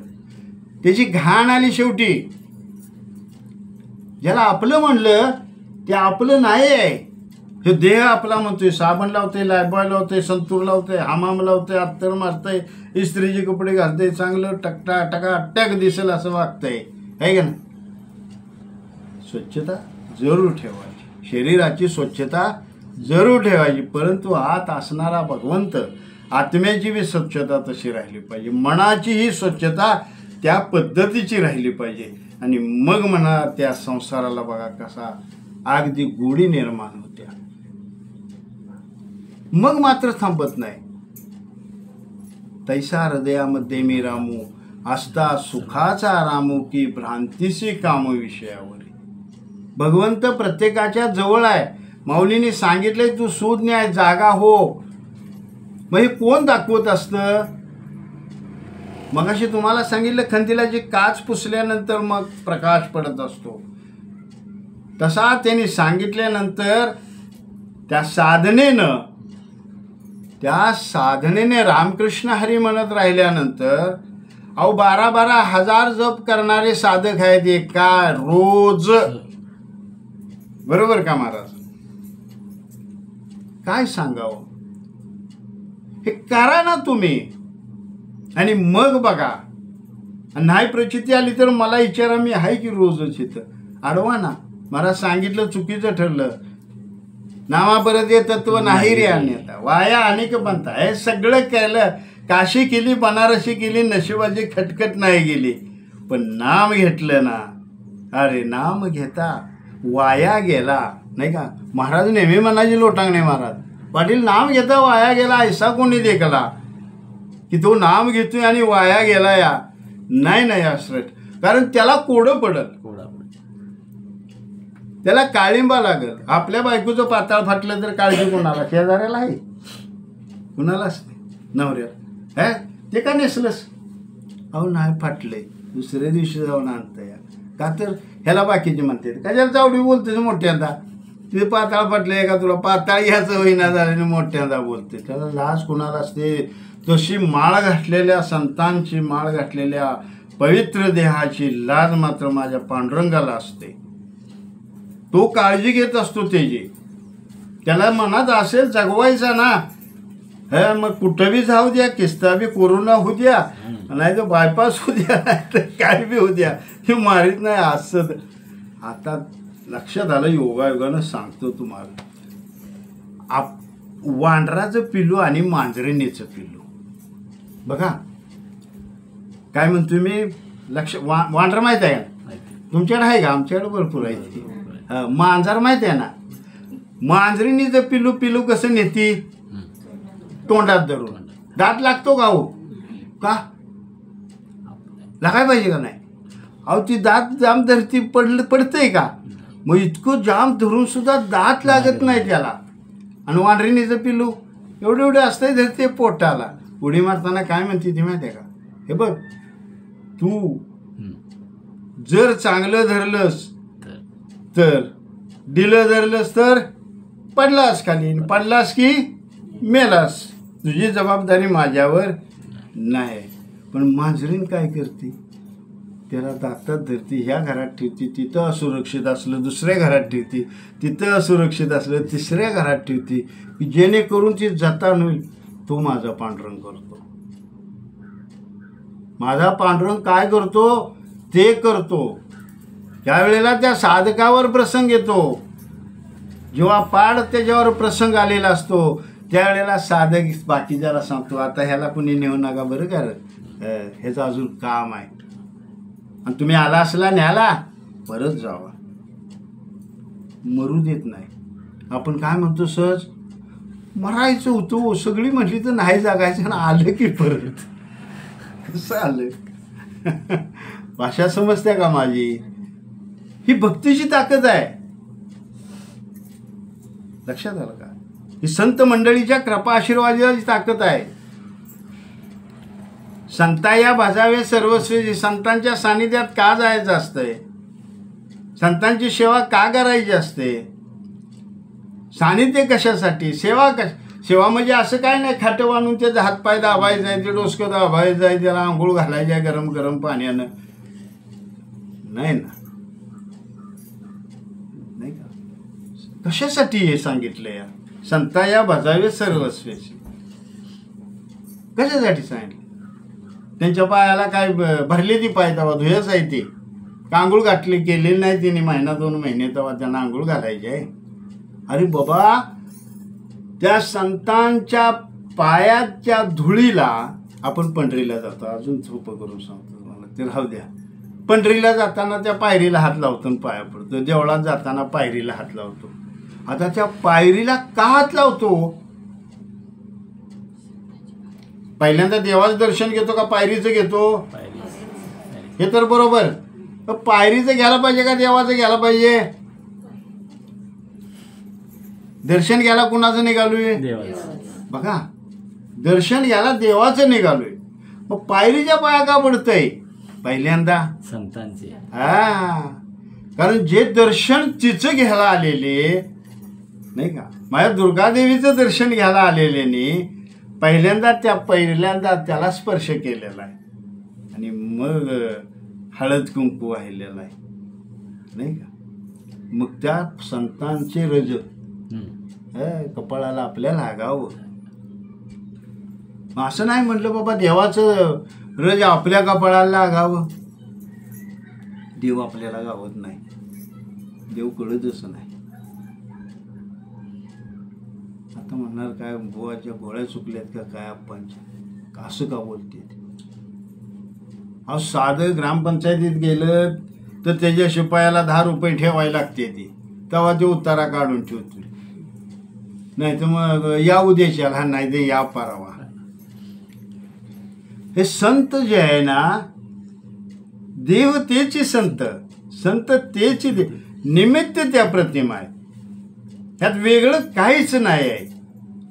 त्याची घाण आली शेवटी. ज्याला आपलं म्हणलं ते आपलं नाही आहे. हे देह आपला म्हणतोय, साबण लावतोय, लायबॉय लावतोय, संतूर लावतोय, हमाम लावतोय, अत्तर मारतंय, इस्त्रीचे कपडे घालतंय, चांगलं टकटा टकाटक दिसेल असं वागतंय, आहे का ना. स्वच्छता जरूर ठेवायची, शरीराची स्वच्छता जरूर ठेवायची, परंतु आत असणारा भगवंत, आत्म्याची बी स्वच्छता तशी राहिली पाहिजे, मनाचीही स्वच्छता त्या पद्धतीची राहिली पाहिजे. आणि मग म्हणा त्या संसाराला बघा कसा अगदी गोडी निर्माण होत्या. मग मात्र थांबत नाही. तैसा हृदयामध्ये मी रामू, असता सुखाचा रामू की भ्रांतीसी काम विषयावर. भगवंत प्रत्येकाच्या जवळ आहे. माऊलीने सांगितले तू सुज्ञ आहे, जागा हो. मग हे कोण दाखवत असतं. मगाशी तुम्हाला सांगितलं खंदीला जी काच पुसल्यानंतर मग प्रकाश पडत असतो, तसा त्यांनी सांगितल्यानंतर त्या साधनेने रामकृष्ण हरी म्हणत राहिल्यानंतर अहो 12-12 हजार जप करणारे साधक आहेत एका रोज. बरोबर का महाराज. काय सांगावं, हे करा ना तुम्ही. आणि मग बघा, नाही प्रचिती आली तर मला विचारा, मी आहे की रोजच इथं. अडवा ना, मला सांगितलं चुकीचं ठरलं, नावा परत ये तत्व नाही रे अन्यथा, वाया अनेक बनता. हे सगळं केलं, काशी केली, बनारसी केली, नशिबाची खटखट नाही गेली, पण नाम घेतलं ना, अरे नाम घेता वाया गेला नाही का. महाराज नेहमी म्हणायचे लोटांगणे महाराज, पाटील नाम घेता वाया गेला ऐसा कोणी देखला, की तो नाम घेतोय आणि वाया गेला या. नाही आश्रट, कारण त्याला कोडं पडल, त्याला काळिंबा लागल. आपल्या बायकोचं पाताळ फाटलं तर काळजी कोणाला, शेजाऱ्याला आहे, कुणालाच नाही, नवऱ्याला. हे ते का नेसलंस, अहो नाही फाटलंय, दुसऱ्या दिवशी जाऊन आणतं या. का तर ह्याला बाकीचे म्हणते कशाला चावडी बोलतेस मोठ्यांदा, तिथे पाताळ फाटले का तुला पाताळ घ्यायचं होईना झाल्याने मोठ्यांदा बोलते. त्याला लाज कुणाला असते. तशी माळ घातलेल्या संतांची, माळ घातलेल्या पवित्र देहाची लाज मात्र माझ्या पांडुरंगाला असते. तो काळजी घेत असतो त्याची. त्याला मनात असेल जगवायचा ना, मग कुठं बी जाऊ द्या, किस्ता बी कोरोना होऊ द्या, नाही तर बायपास होऊ द्या, नाही तर काय बी होऊ द्या, हे मारीत नाही असं. आता लक्षात आलं, योगायोगानं सांगतो तुम्हाला. वांढराचं पिल्लू आणि मांजरिणीचं पिल्लू बघा काय म्हणतो मी. वांढरा माहीत आहे का तुमच्याकडे? आहे का? आमच्याकडे भरपूर आहे. मांजर माहीत आहे ना? मांजरिणीचं पिल्लू कसं नेती? तोंडात धरून. दात लागतो का? हो का लागाय पाहिजे का नाही? अहो ती दात जाम धरती पडतंय का? मग इतकं जाम धरून सुद्धा दात लागत नाही त्याला. आणि वांढरिणीचं पिल्लू एवढे असतंय धरते पोटाला. उडी मारताना काय म्हणते ती माहिती आहे का? हे बघ, तू जर चांगलं धरलंस तर, दिलं धरलंस तर पडलास खाली, पडलास की मेलास, तुझी जबाबदारी माझ्यावर नाही. पण मांजरीन काय करते? त्याला दातात धरती, ह्या घरात ठेवती, तिथं असुरक्षित असलं दुसऱ्या घरात ठेवती, तिथं असुरक्षित असलं तिसऱ्या घरात ठेवती, की जेणेकरून ती जतन होईल. तो माझा पांडुरंग करतो. माझा पांडुरंग काय करतो ते करतो. त्यावेळेला त्या साधकावर प्रसंग येतो. जेव्हा पाड त्याच्यावर प्रसंग आलेला असतो त्यावेळेला साधक बाकीच्याला सांगतो, आता ह्याला कुणी नेऊ नका बरं का, ह्याचं अजून काम आहे. आणि तुम्ही आला असला न्याला परत जावा. मरू देत नाही. आपण काय म्हणतो, सहज मरायचं होतं, सगळी म्हटली तर नाही जागायचं, आणि आलं की परत. कसं आलं? भाषा समजते का माझी? ही भक्तीची ताकद आहे. लक्षात आलं का? ही संत मंडळीच्या कृपा आशीर्वादाची ताकद आहे. संताया भाजावे सर्वस्वी. संतांच्या सानिध्यात का जायचं असतंय? संतांची सेवा का करायची असते? सानिध्य कशासाठी? सेवा म्हणजे असं काय नाही, खाटं बांधून त्याचा हातपाय दाबायचं आहे, ते डोसकं दाबायचं आहे, त्याला आंघोळ घालायचं आहे गरम गरम पाण्यानं, नाही ना. नाही का? कशासाठी हे सांगितलं? या संताया भजावे सर्वस्वेची कशासाठी सांगितलं? त्यांच्या पायाला काय भरले ती पाय तेव्हा धुयच आहे ते, आंघोळ घातली केलेली नाही तिने महिना 2 महिने, तेव्हा त्यांना आंघोळ घालायची आहे. अरे बाबा, त्या संतांच्या पायाच्या धुळीला आपण पंढरीला जातो. अजून सोपं करून सांगतो तुम्हाला, ते राहू द्या. पंढरीला जाताना त्या पायरीला हात लावतो आणि पाया पडतो. देवळात जाताना पायरीला हात लावतो. आता त्या पायरीला का हात लावतो? पहिल्यांदा देवाचं दर्शन घेतो का पायरीचं घेतो? हे तर बरोबर. पायरीचं घ्यायला पाहिजे का देवाचं घ्यायला पाहिजे? दर्शन घ्यायला कुणाचं निघालोय? बघा, दर्शन घ्यायला देवाचं निघालोय. मग पायरीच्या पाया का पडतंय? पहिल्यांदा संतांचे. कारण जे दर्शन तिचं घ्यायला आलेले, नाही का, माझ्या दुर्गादेवीचं दर्शन घ्यायला आलेल्याने पहिल्यांदा त्याला स्पर्श केलेला आहे. आणि मग हळद कुंकू वाहिलेला आहे, नाही का. मग त्या संतांचे रज कपाळाला आपल्या लागावं. असं नाही म्हटलं बाबा देवाचं रज आपल्या कपाळाला लागावं. देव आपल्याला गावत नाही, देव कळतच नाही. आता म्हणणार काय बुवाच्या गोळ्या चुकल्यात का काय आप्पांच्या, असं का बोलते? अहो साधं ग्रामपंचायतीत गेलं तर त्याच्या शिपायाला 10 रुपये ठेवायला लागते ती, तेव्हा ते उतारा काढून ठेवतो. नाही तर मग या उद्याच्याला, नाही ते या पारावा. हे संत जे आहे ना, देव तेची संत, संत तेची निमित्त त्या प्रतिमा आहे. ह्यात वेगळं काहीच नाही आहे.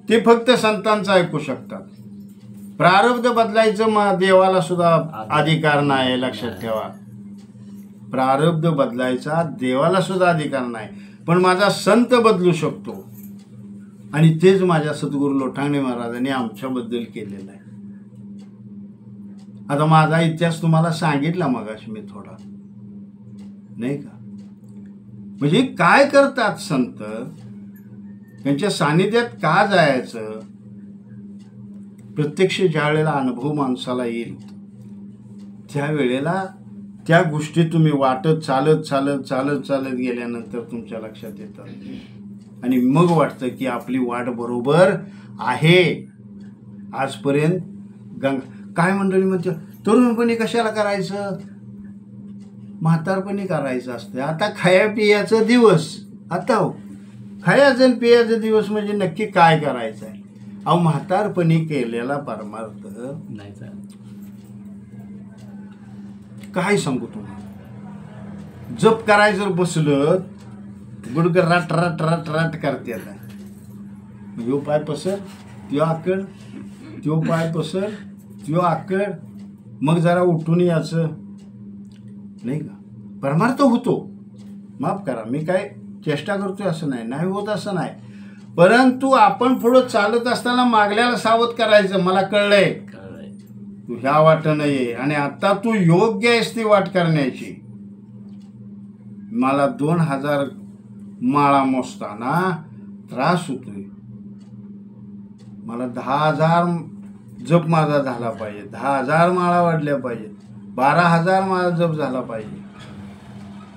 ते फक्त संतांचं ऐकू शकतात. प्रारब्ध बदलायचं देवाला सुद्धा अधिकार नाही, लक्षात ठेवा. प्रारब्ध बदलायचा देवाला सुद्धा अधिकार नाही, पण माझा संत बदलू शकतो. आणि तेच माझ्या सद्गुरू लोठांगणे महाराजांनी आमच्याबद्दल केलेलं आहे. आता माझा इतिहास तुम्हाला सांगितला मगाशी मी थोडा, नाही का. म्हणजे काय करतात संत, त्यांच्या सानिध्यात का जायचं, प्रत्यक्ष ज्या वेळेला अनुभव माणसाला येईल त्यावेळेला त्या गोष्टी तुम्ही वाटत चालत चालत चालत चालत गेल्यानंतर तुमच्या लक्षात येतात आणि मग वाटतं की आपली वाट बरोबर आहे. आजपर्यंत काय मंडळी म्हणते तरुणपणी कशाला करायचं, म्हातारपणी करायचं असतं. आता खाया पियाचा दिवस, आता खायाचं आणि पियाचा दिवस म्हणजे नक्की काय करायचं आहे. अहो म्हातारपणी केलेला परमार्थ नाही चालत. काय सांगू तुम्हाला. जप करायचं बसलं गुडघं राट राट राट राट करते. आता ह्यो पाय पसर त्यो आकड, त्यो पाय पसर त्यो आकड, मग जरा उठून यायचं नाही का. परमार्थ होतो, माफ करा मी काय चेष्टा करतोय असं नाही, नाही होत असं नाही. परंतु आपण पुढं चालत असताना मागल्याला सावध करायचं. मला कळलंय तू ह्या वाटेनं ये आणि आता तू योग्य आहेस ती वाट करण्याची. मला 2000 माळा मोजताना त्रास होतोय. मला 10,000 जप माझा झाला पाहिजे, 10,000 माळा वाढल्या पाहिजे, 12,000 माळा जप झाला पाहिजे.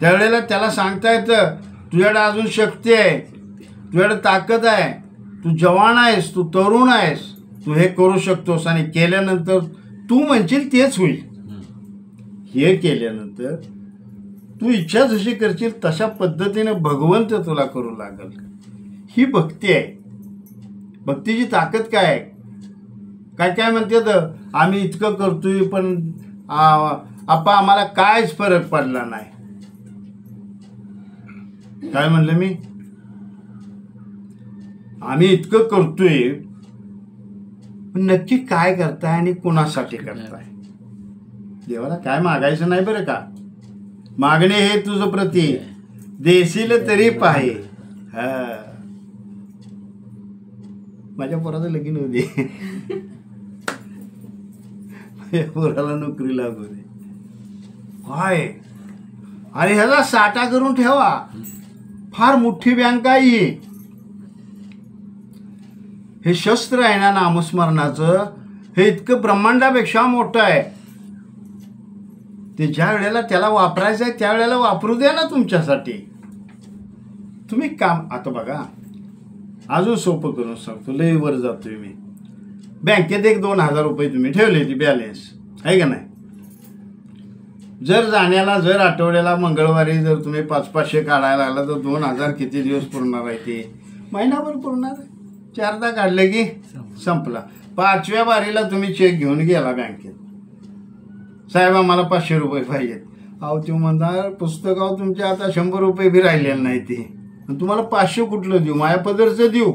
त्यावेळेला त्याला सांगता येतं तुझ्याकडे अजून शक्ती आहे, तुझ्याकडे ताकद आहे, तू जवान आहेस, तू तरुण आहेस, तू हे करू शकतोस. आणि केल्यानंतर तू म्हणशील तेच होईल. हे केल्यानंतर तू इच्छा जशी करशील तशा पद्धतीने भगवंत तुला करू लागल. ही भक्ती आहे. भक्तीची ताकद काय आहे. काय काय म्हणतात आम्ही इतकं करतोय पण आपा आम्हाला कायच फरक पडला नाही. काय म्हणलं मी, आम्ही इतकं करतोय पण नक्की काय करताय आणि कोणासाठी करताय. देवाला काय मागायचं नाही बरं का. मागणे हे तुझं प्रती देशील तरी पाहे. हा माझ्या पोराचं लगीन होऊ दे, माझ्या पोराला नोकरी लागू दे. काय आणि ह्याचा साठा करून ठेवा. फार मोठी बँक आहे हे शस्त्र आहे ना नामस्मरणाचं, हे इतकं ब्रह्मांडापेक्षा मोठं आहे. ते ज्या वेळेला त्याला वापरायचं आहे त्यावेळेला वापरू द्या ना तुमच्यासाठी. तुम्ही काम आता बघा अजून सोपं करून सांगतो, लय वर जातोय मी. बँकेत 2,000 रुपये तुम्ही ठेवले ती बॅलेन्स आहे का नाही. जर जाण्याला जर आठवड्याला मंगळवारी जर तुम्ही 500-500 काढायला लागला तर 2,000 किती दिवस पुरणार आहे. ते महिनाभर पुरणार आहे. 4दा काढले की संपला. 5व्या बारीला तुम्ही चेक घेऊन गेला बँकेत, साहेब आम्हाला 500 रुपये पाहिजेत. अहो ते म्हणणार पुस्तकावर तुमच्या आता 100 रुपये बी राहिलेलं नाही. ते तुम्हाला 500 कुठलं देऊ, माझ्या पदरचं देऊ,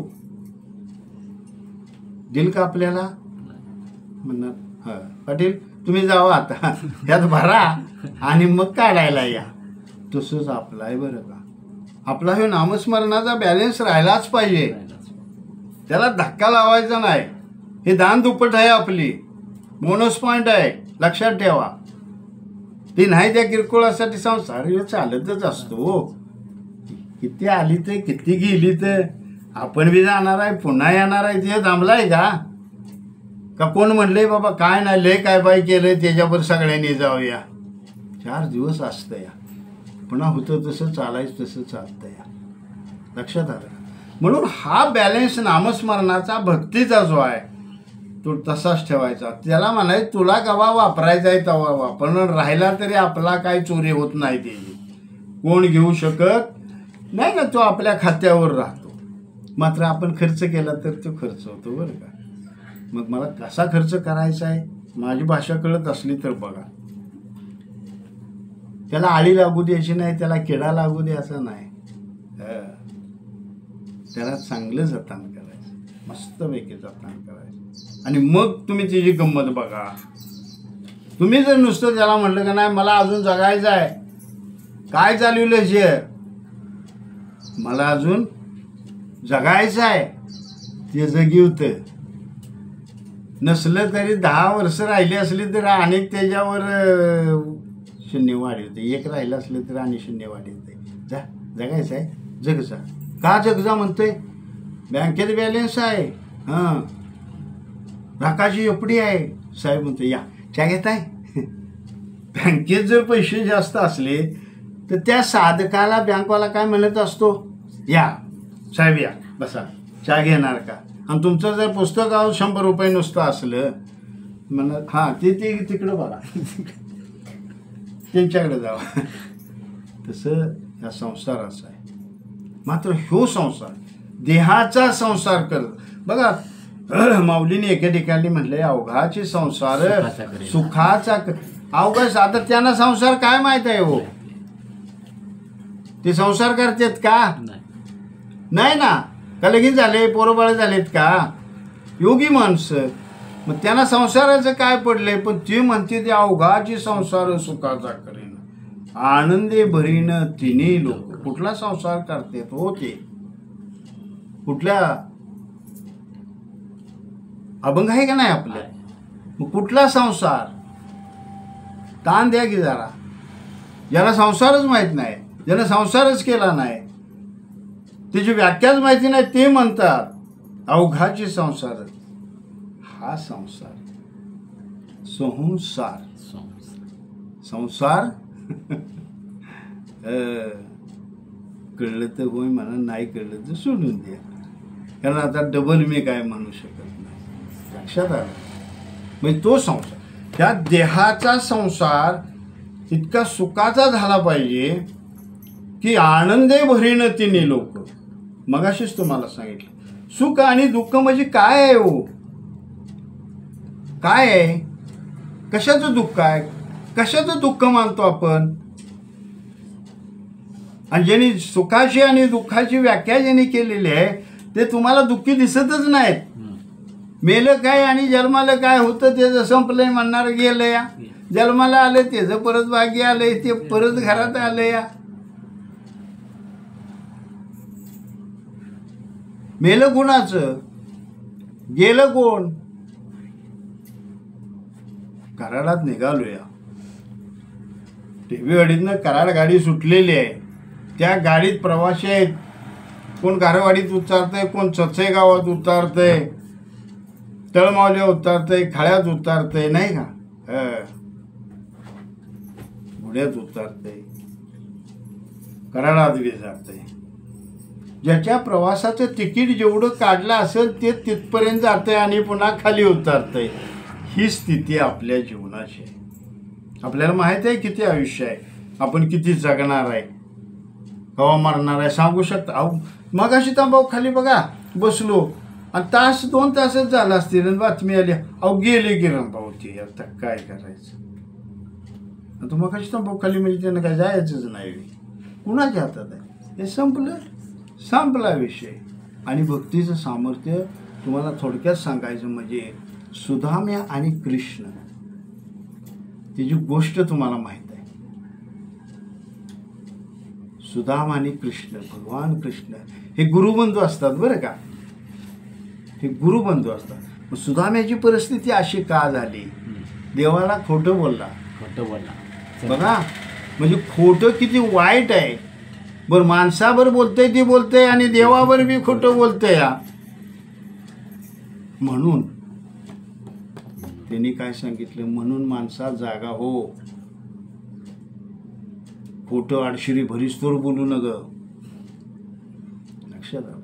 दिल का आपल्याला. म्हणणार हा पाटील तुम्ही जावा आता ह्यात भरा आणि मग काढायला या. तसंच आपला आहे बरं का. आपला हे नामस्मरणाचा बॅलेन्स राहिलाच पाहिजे. त्याला धक्का लावायचा नाही. हे दान दुप्पट आहे आपली, बोनस पॉईंट आहे, लक्षात ठेवा. ती नाही त्या किरकोळासाठी संसार हे चालतच असतो. किती आली तर किती गेली तर आपण बी जाणार आहे, पुन्हा येणार आहे. ते थांबलाय का कोण म्हणलंय बाबा काय नाही लय काय बाई केलंय त्याच्यावर सगळ्यांनी जाऊया. 4 दिवस असतं या, पुन्हा होतं तसं चालायचं तसं चालतं या. लक्षात आलं. म्हणून हा बॅलेन्स नामस्मरणाचा भक्तीचा जो आहे तो तसाच ठेवायचा. त्याला म्हणाय तुला कवा वापरायचा आहे तेव्हा वापर, राहिला तरी आपला काही चोरी होत नाही. त्याची कोण घेऊ शकत नाही ना. तो आपल्या खात्यावर राहतो. मात्र आपण खर्च केला तर तो खर्च होतो बरं का. मग मला कसा खर्च करायचा आहे माझी भाषा कळत असली तर बघा. त्याला आळी लागू द्यायची नाही, त्याला किडा लागू द्यायचा नाही. त्याला चांगलं जतन करायचं, मस्तपैकी जतन करायचं. आणि मग तुम्ही त्याची गंमत बघा. तुम्ही जर नुसतं त्याला म्हटलं का नाही मला अजून जगायचं आहे, काय चालवलं जे मला अजून जगायचं आहे ते जगीवतं. नसलं तरी 10 वर्ष राहिली असली तर अनेक त्याच्यावर शून्य वाढवते. 1 राहिलं असलं तर आणि शून्य वाढवते. जा जगायचं आहे जग जा. का जग जा म्हणतोय, बँकेत बॅलेन्स आहे. हां राखाची एवढी आहे. साहेब म्हणतो या चहा घेताय. बँकेत जर पैसे जास्त असले तर त्या साधकाला बँकवाला काय म्हणत असतो, या साहेब या बसा चहा घेणार का. आणि तुमचं जर पुस्तकावर 100 रुपये नुसतं असलं म्हणत हां ते तिकडं बघा त्यांच्याकडे जावं. तसं या संसाराचं आहे. मात्र ह्यो संसार देहाचा संसार करत बघा. माऊलीने एके ठिकाणी म्हटलंय अवघाचे संसार सुखाचा अवघा. आता त्यांना संसार काय माहित आहे हो. ते संसार करतात का, नाही ना. का लगीन झाले पोरबाळ झालेत का, योगी माणसं. मग त्यांना संसाराचं काय पडलंय. पण ते म्हणते ते अवघाचे संसार सुखाचा करेन आनंदे भरीन तिन्ही लोक. कुठला संसार करतात हो ते, कुठल्या अभंग आहे का नाही आपल्या. मग कुठला संसार. ताण द्या की जरा. ज्याला संसारच माहीत नाही, ज्यानं संसारच केला नाही, त्याची व्याख्याच माहिती नाही, ते म्हणतात अवघाचे संसार. हा संसार संसार संसार कळलं तर होय म्हणा, नाही कळलं तर सोडून द्या. कारण आता डबल मी काय म्हणू शकत नाही. लक्षात आलं. म्हणजे तो संसार त्या देहाचा संसार इतका सुखाचा झाला पाहिजे की आनंदे भरीन तिन्ही लोक. मगाशीच तुम्हाला सांगितलं सुख आणि दुःख म्हणजे काय आहे हो. काय आहे, कशाचं दुःख आहे, कशाचं दुःख मानतो आपण. आणि ज्यांनी सुखाची आणि दुःखाची व्याख्या ज्यांनी केलेली आहे ते तुम्हाला दुःखी दिसतच नाहीत. मेलं काय आणि जन्माला काय होतं त्याचं संपलंय म्हणणार गेलं या. जन्माला आलं त्याचं परत भाग्य आलंय, ते परत घरात आलं या. मेलं कोणाचं, गेलं कोण. कराडात निघालोया. टेंबेवाडीतनं कराड गाडी सुटलेली आहे. त्या गाडीत प्रवासी आहेत. कोण गारवाडीत उतरतंय, कोण चचई गावात उतरतंय, तळमावल्या उतरतंय, खळ्यात उतरतंय, नाही का, घोड्यात उतरतंय, कराडात बी जातंय. ज्याच्या प्रवासाचं तिकीट जेवढं काढलं असेल ते तिथपर्यंत जातंय आणि पुन्हा खाली उतरतंय. ही स्थिती आपल्या जीवनाची आहे. आपल्याला माहीत आहे किती आयुष्य आहे, आपण किती जगणार आहे, केव्हा मरणार आहे सांगू शकता. अहो मगाशी तांबाऊ खाली बघा बसलो आणि तास 2 तासच झाला असतील आणि बातमी आली अहो गेले गिरणभाऊ ते. आता काय करायचं. आता मगाशी तांबाऊ खाली म्हणजे त्यांना काय जायचंच नाही. कुणाच्या हातात आहे, हे संपला विषय. आणि भक्तीचं सामर्थ्य तुम्हाला थोडक्यात सांगायचं म्हणजे सुदाम्या आणि कृष्ण त्याची गोष्ट तुम्हाला माहीत आहे. सुदाम आणि कृष्ण, भगवान कृष्ण हे गुरुबंधू असतात बरं का. हे गुरुबंधू असतात. सुदाम्याची परिस्थिती अशी का झाली, देवाला खोटं बोलला बघा. म्हणजे खोटं किती वाईट आहे. बरं माणसावर बोलतंय ती बोलतंय आणि देवावर बी खोटं बोलतंय या. म्हणून त्यांनी काय सांगितलं, म्हणून माणसा जागा हो, खोटं आडशिरी भरीस्तोर बोलू नग. लक्षात आलं.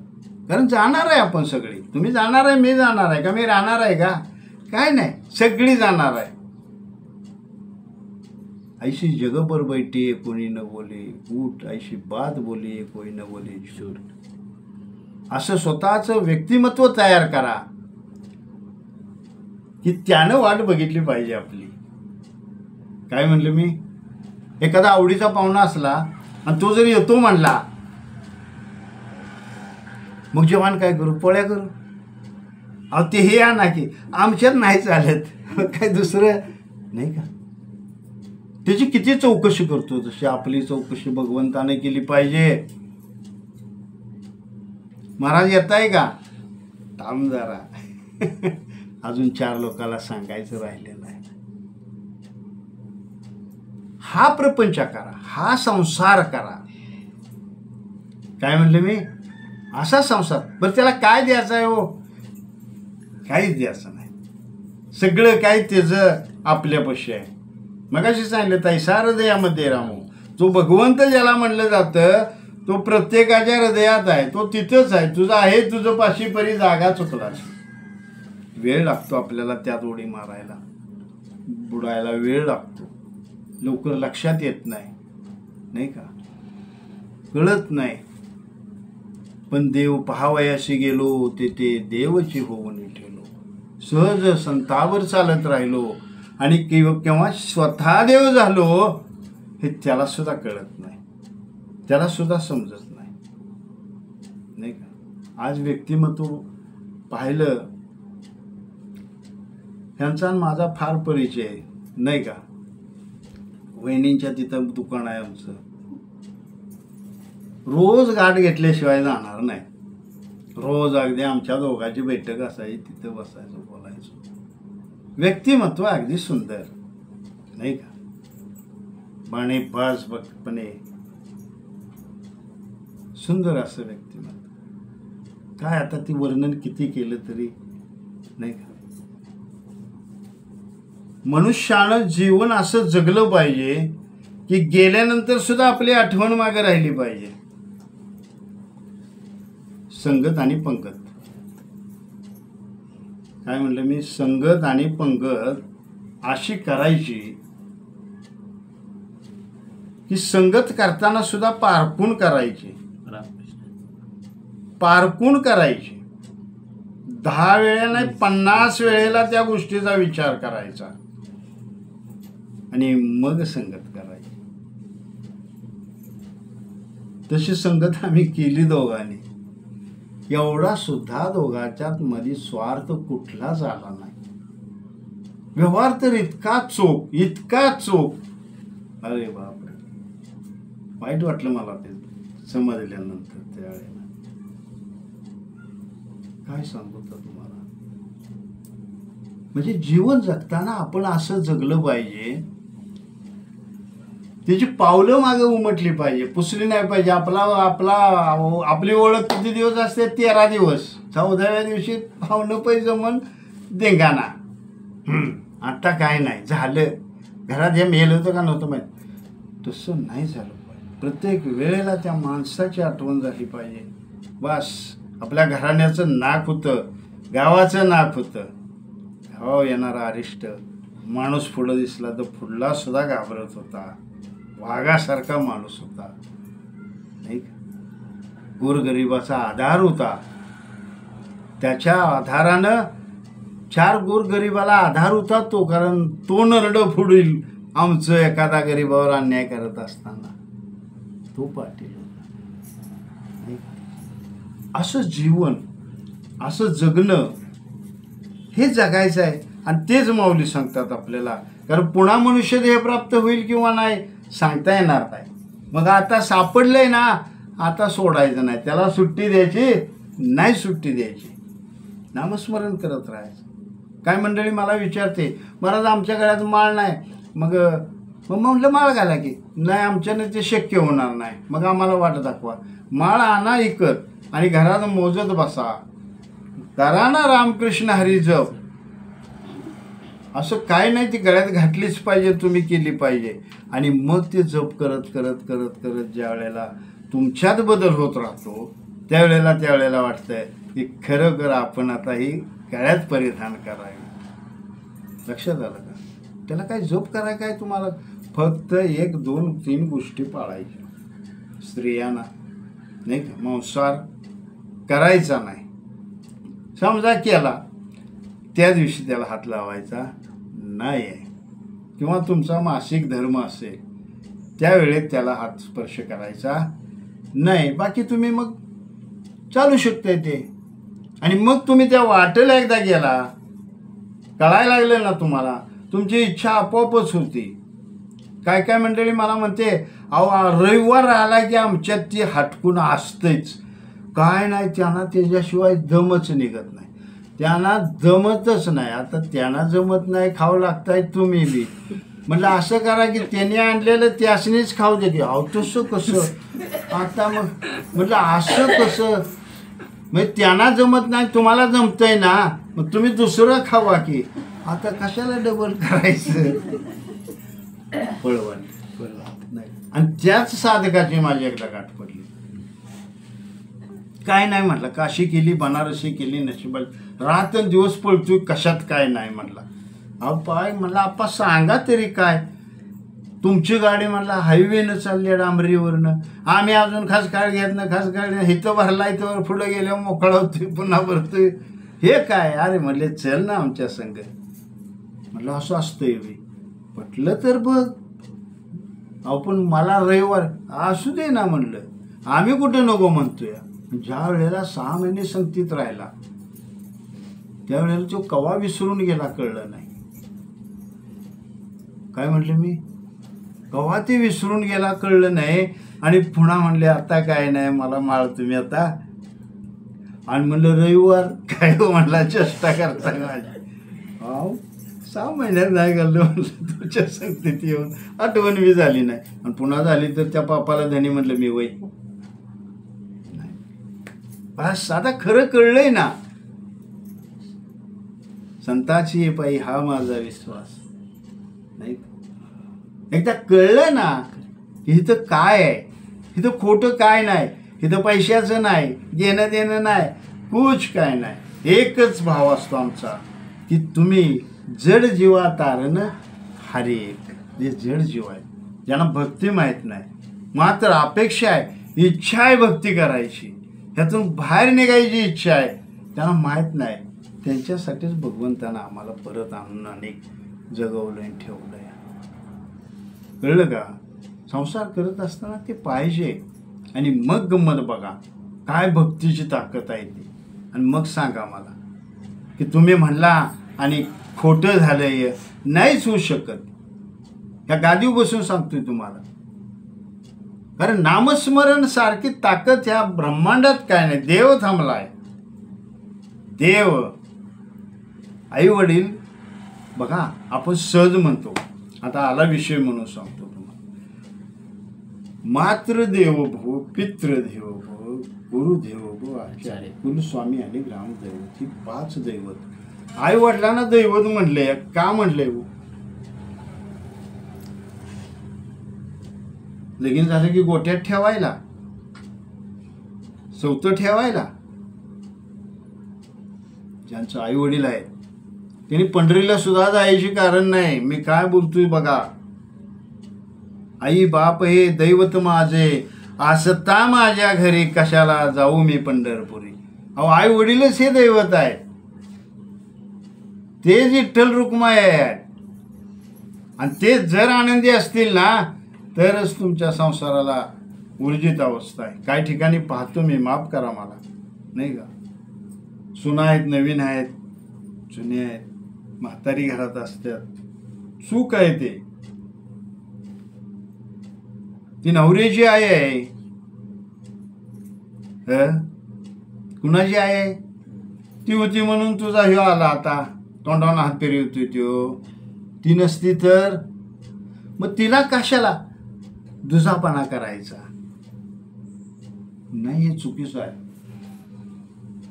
कारण जाणार आहे आपण सगळी. तुम्ही जाणार आहे, मी जाणार आहे का, मी राहणार आहे का, काय नाही, सगळी जाणार आहे. ऐशी जग पर बैठी कोणी न बोले उठ, ऐशी बात बोले कोणी न बोले झूठ. असं स्वतःचं व्यक्तिमत्व तयार करा की त्यानं वाट बघितली पाहिजे आपली. काय म्हणलं मी, एखादा आवडीचा पाहुणा असला आणि तो जर येतो म्हणला मग जेवण काय करू, पोळ्या करू. अहो ते हे या ना की आमच्यात नाही चालत, काय दुसरं नाही का. त्याची किती चौकशी करतो, तशी आपली चौकशी भगवंताने केली पाहिजे. महाराज येत आहे का, थांब जरा अजून 4 लोकांना सांगायचं राहिलेलं आहे. हा प्रपंच करा, हा संसार करा. काय म्हणलं मी, असा संसार. बरं त्याला काय द्यायचं आहे हो, काहीच द्यायचं नाही. सगळं काय त्याचं आपल्यापाशी आहे. मगाशी सांगितलं तैसा हृदयामध्ये रामू. जो भगवंत ज्याला म्हणलं जातं तो प्रत्येकाच्या हृदयात आहे, तो तिथंच आहे. तुझं आहे तुझं पाशी परी जागा चुकलास. वेळ लागतो आपल्याला त्यात उडी मारायला, बुडायला वेळ लागतो, लवकर लक्षात येत नाही, नाही का, कळत नाही. पण देव पहावयाशी गेलो तेथे देवची होऊन ठेलो. सहज संतावर चालत राहिलो आणि केव्हा स्वतः देव झालो हे त्याला सुद्धा कळत नाही, त्याला सुद्धा समजत नाही, नाही का. आज व्यक्तिमत्व पाहिलं, ह्यांचा माझा फार परिचय आहे, नाही का. वहिनींच्या तिथं दुकान आहे आमचं. रोज गाठ घेतल्याशिवाय जाणार नाही. रोज अगदी आमच्या दोघांची बैठक असायची, तिथं बसायचो, बोलायचो. व्यक्तिमत्व अगदी सुंदर, नाही का. बाणे पाच बघपणे सुंदर असं व्यक्तिमत्व. काय आता ती वर्णन किती केलं तरी, नाही का. मनुष्यानं जीवन असं जगलं पाहिजे की गेल्यानंतर सुद्धा आपली आठवण मागे राहिली पाहिजे. संगत आणि पंगत, काय म्हणलं मी, संगत आणि पंगत अशी करायची की संगत करताना सुद्धा पारखून करायची, पारखून करायची. 10 वेळा नाही 50 वेळेला त्या गोष्टीचा विचार करायचा आणि मग संगत करायची. तशी संगत आम्ही केली दोघांनी. एवढा सुद्धा दोघांच्यात मध्ये स्वार्थ कुठलाच आला नाही. व्यवहार तर इतका चोख, इतका चोख, अरे बापरे, वाईट वाटलं मला ते समजल्यानंतर. त्यावेळेला काय सांगू तुम्हाला, म्हणजे जीवन जगताना आपण असं जगलं पाहिजे, त्याची पावलं मागे उमटली पाहिजे, पुसली नाही पाहिजे. आपली ओळख किती दिवस असते, 13 दिवस. 14व्या दिवशी पाहुणं पैसे मन देंगाना. आता काय नाही झालं, घरात हे मेल होतं का नव्हतं माहीत, तसं नाही झालं पाहिजे. प्रत्येक वेळेला त्या माणसाची आठवण झाली पाहिजे. बस आपल्या घराण्याचं नाक होतं, गावाचं नाक होतं. गाव येणारा अरिष्ट माणूस पुढं दिसला तर पुढला सुद्धा घाबरत होता, वाघासारखा माणूस होता, नाही का. गोरगरिबाचा आधार होता. त्याच्या आधारानं 4 गोरगरिबाला आधार होता तो, कारण तो नरडं फुडील आमचं एखादा गरीबावर अन्याय करत असताना तो पाटील होता. असं जीवन, असं जगणं हे जगायचं आहे. आणि तेच माऊली सांगतात आपल्याला, कारण पुन्हा मनुष्य देह प्राप्त होईल किंवा नाही सांगता येणार नाही. मग आता सापडलंय ना, आता सोडायचं नाही, त्याला सुट्टी द्यायची नाही, सुट्टी द्यायची, नामस्मरण करत राहायचं. काय मंडळी मला विचारते, महाराज आमच्या गळ्यात माळ नाही, मग म्हटलं माळ घाला की. नाही आमच्याने ते शक्य होणार नाही. मग आम्हाला वाट दाखवा, माळ आणा इकत आणि घरात मोजत बसा, करा ना रामकृष्ण हरी जप. असं काय नाही, ती गळ्यात घातलीच पाहिजे, तुम्ही केली पाहिजे. आणि मग ते जप करत करत करत करत ज्या वेळेला तुमच्यात बदल होत राहतो, त्यावेळेला वाटतंय की खरोखर आपण आता ही गळ्यात परिधान करावी. लक्षात आलं का. त्याला काय जप करायला काय, तुम्हाला फक्त 1, 2, 3 गोष्टी पाळायच्या. स्त्रियांना नाही का, मांसाहार करायचा नाही. समजा केला, त्या दिवशी त्याला हात लावायचा नाही आहे. किंवा तुमचा मासिक धर्म असेल त्यावेळेत त्याला हात स्पर्श करायचा नाही. बाकी तुम्ही मग चालू शकताय ते. आणि मग तुम्ही त्या वाटेला एकदा गेला, कळायला लागलं ना तुम्हाला, तुमची इच्छा आपोआपच होती. काय काय मंडळी मला म्हणते, अहो रविवार आला की आमच्यात ती हटकून असतेच. काय नाही, त्यांना त्याच्याशिवाय दमच निघत नाही, त्यांना जमतच नाही. आता त्यांना जमत नाही, खावं लागताय तुम्ही बी. म्हटलं असं करा की त्याने आणलेलं त्यासनीच खाऊ दे की. अहो तसं कसं, आता मग म्हटलं असं कसं, म्हणजे त्यांना जमत नाही, तुम्हाला जमतंय ना, मग तुम्ही दुसरं खावा की. आता कशाला डबल करायचं. पळवण नाही. आणि त्याच साधकाची माझी एकदा गाठ पडली. काय नाही म्हटलं, काशी केली, बनारसी केली, नशिबात रात्र दिवस पळतोय, कशात काय नाही म्हटला. अहो पाय म्हणला आप्पा सांगा तरी काय, तुमची गाडी म्हणला हायवेनं चालली डांबरीवरनं, आम्ही अजून खासकाळ घेत ना, खासकाळ इथं भरला इथं पुढं गेल्यावर मोकळा होतोय, पुन्हा भरतोय, हे काय. अरे म्हणले चल ना आमच्या संग. म्हटलं असं असतंय बी, म्हटलं तर बघ. अहो पण मला रविवार असू दे ना म्हणलं, आम्ही कुठं नको म्हणतोय. ज्या वेळेला 6 महिने संगतीत राहिला त्यावेळेला तो कवा विसरून गेला कळलं नाही. काय म्हटलं मी, कवा ते विसरून गेला कळलं नाही. आणि पुन्हा म्हणले आता काय नाही मला माळ तुम्ही आता. आणि म्हणलं रविवार काय हो म्हणला, चेष्टा करता माझी. अहो 6 महिन्यात नाही घाललो म्हणलं तुमच्या संगतीत येऊन, आठवण बी झाली नाही. आणि पुन्हा झाली तर त्या पापाला धनी म्हटलं मी वय नाही. बस आता खरं कळलंय ना, संताची पायी हा माझा विश्वास नाही. एकदा कळलं ना की इथं काय आहे, इथं खोटं काय नाही, इथं पैशाचं नाही, घेणं देणं नाही, कुछ काय नाही. एकच भाव असतो आमचा की तुम्ही जड जीवा तारण हरी एक. जे जड जीव आहे, ज्यांना भक्ती माहीत नाही, मात्र अपेक्षा आहे, इच्छा आहे भक्ती करायची, ह्यातून बाहेर निघायची इच्छा आहे, त्यांना माहीत नाही, त्यांच्यासाठीच भगवंतानं आम्हाला परत आणून अनेक जगवलं आणि ठेवलं आहे. कळलं का. संसार करत असताना ते पाहिजे. आणि मग गंमत बघा काय भक्तीची ताकद आहे ती. आणि मग सांगा मला की तुम्ही म्हणला आणि खोटं झालंय, नाहीच होऊ शकत. ह्या गादीवर बसून सांगतोय तुम्हाला, कारण नामस्मरण सारखी ताकद ह्या ब्रह्मांडात काय नाही. देव थांबलाय, देव. आई वडील बघा आपण सहज म्हणतो, आता आला विषय म्हणून सांगतो तुम्हाला. मातृ देवो भव, पितृ देवो भव, गुरुदेवो भव, आचार्य, कुलस्वामी आणि ग्रामदैवत, ही 5 दैवत. आई वडिलांना दैवत म्हणले का म्हणले. लगीन झालं की गोट्यात ठेवायला, सौतं ठेवायला. ज्यांचं आई वडील आहेत त्यांनी पंढरीला सुद्धा जायची कारण नाही. मी काय बोलतोय बघा. आई बाप हे दैवत माझे, असता माझ्या घरी, कशाला जाऊ मी पंढरपुरी. अहो आई वडीलच हे दैवत आहे, तेच विठ्ठल रुक्माई आहेत. आणि ते जर आनंदी असतील ना तरच तुमच्या संसाराला ऊर्जित अवस्था आहे. काही ठिकाणी पाहतो मी, माफ करा मला, नाही का, सुना आहेत, नवीन आहेत, जुने आहेत, म्हातारी घरात असतात, चूक आहे ते. ती नवऱ्याची आई आहे, कुणाची आई आहे. ती होती म्हणून तुझा ह्यो आला आता तोंडावर हात फिरवतोय त्यो. ती नसती तर मग तिला कशाला दुजापणा करायचा नाही, हे चुकीचं आहे.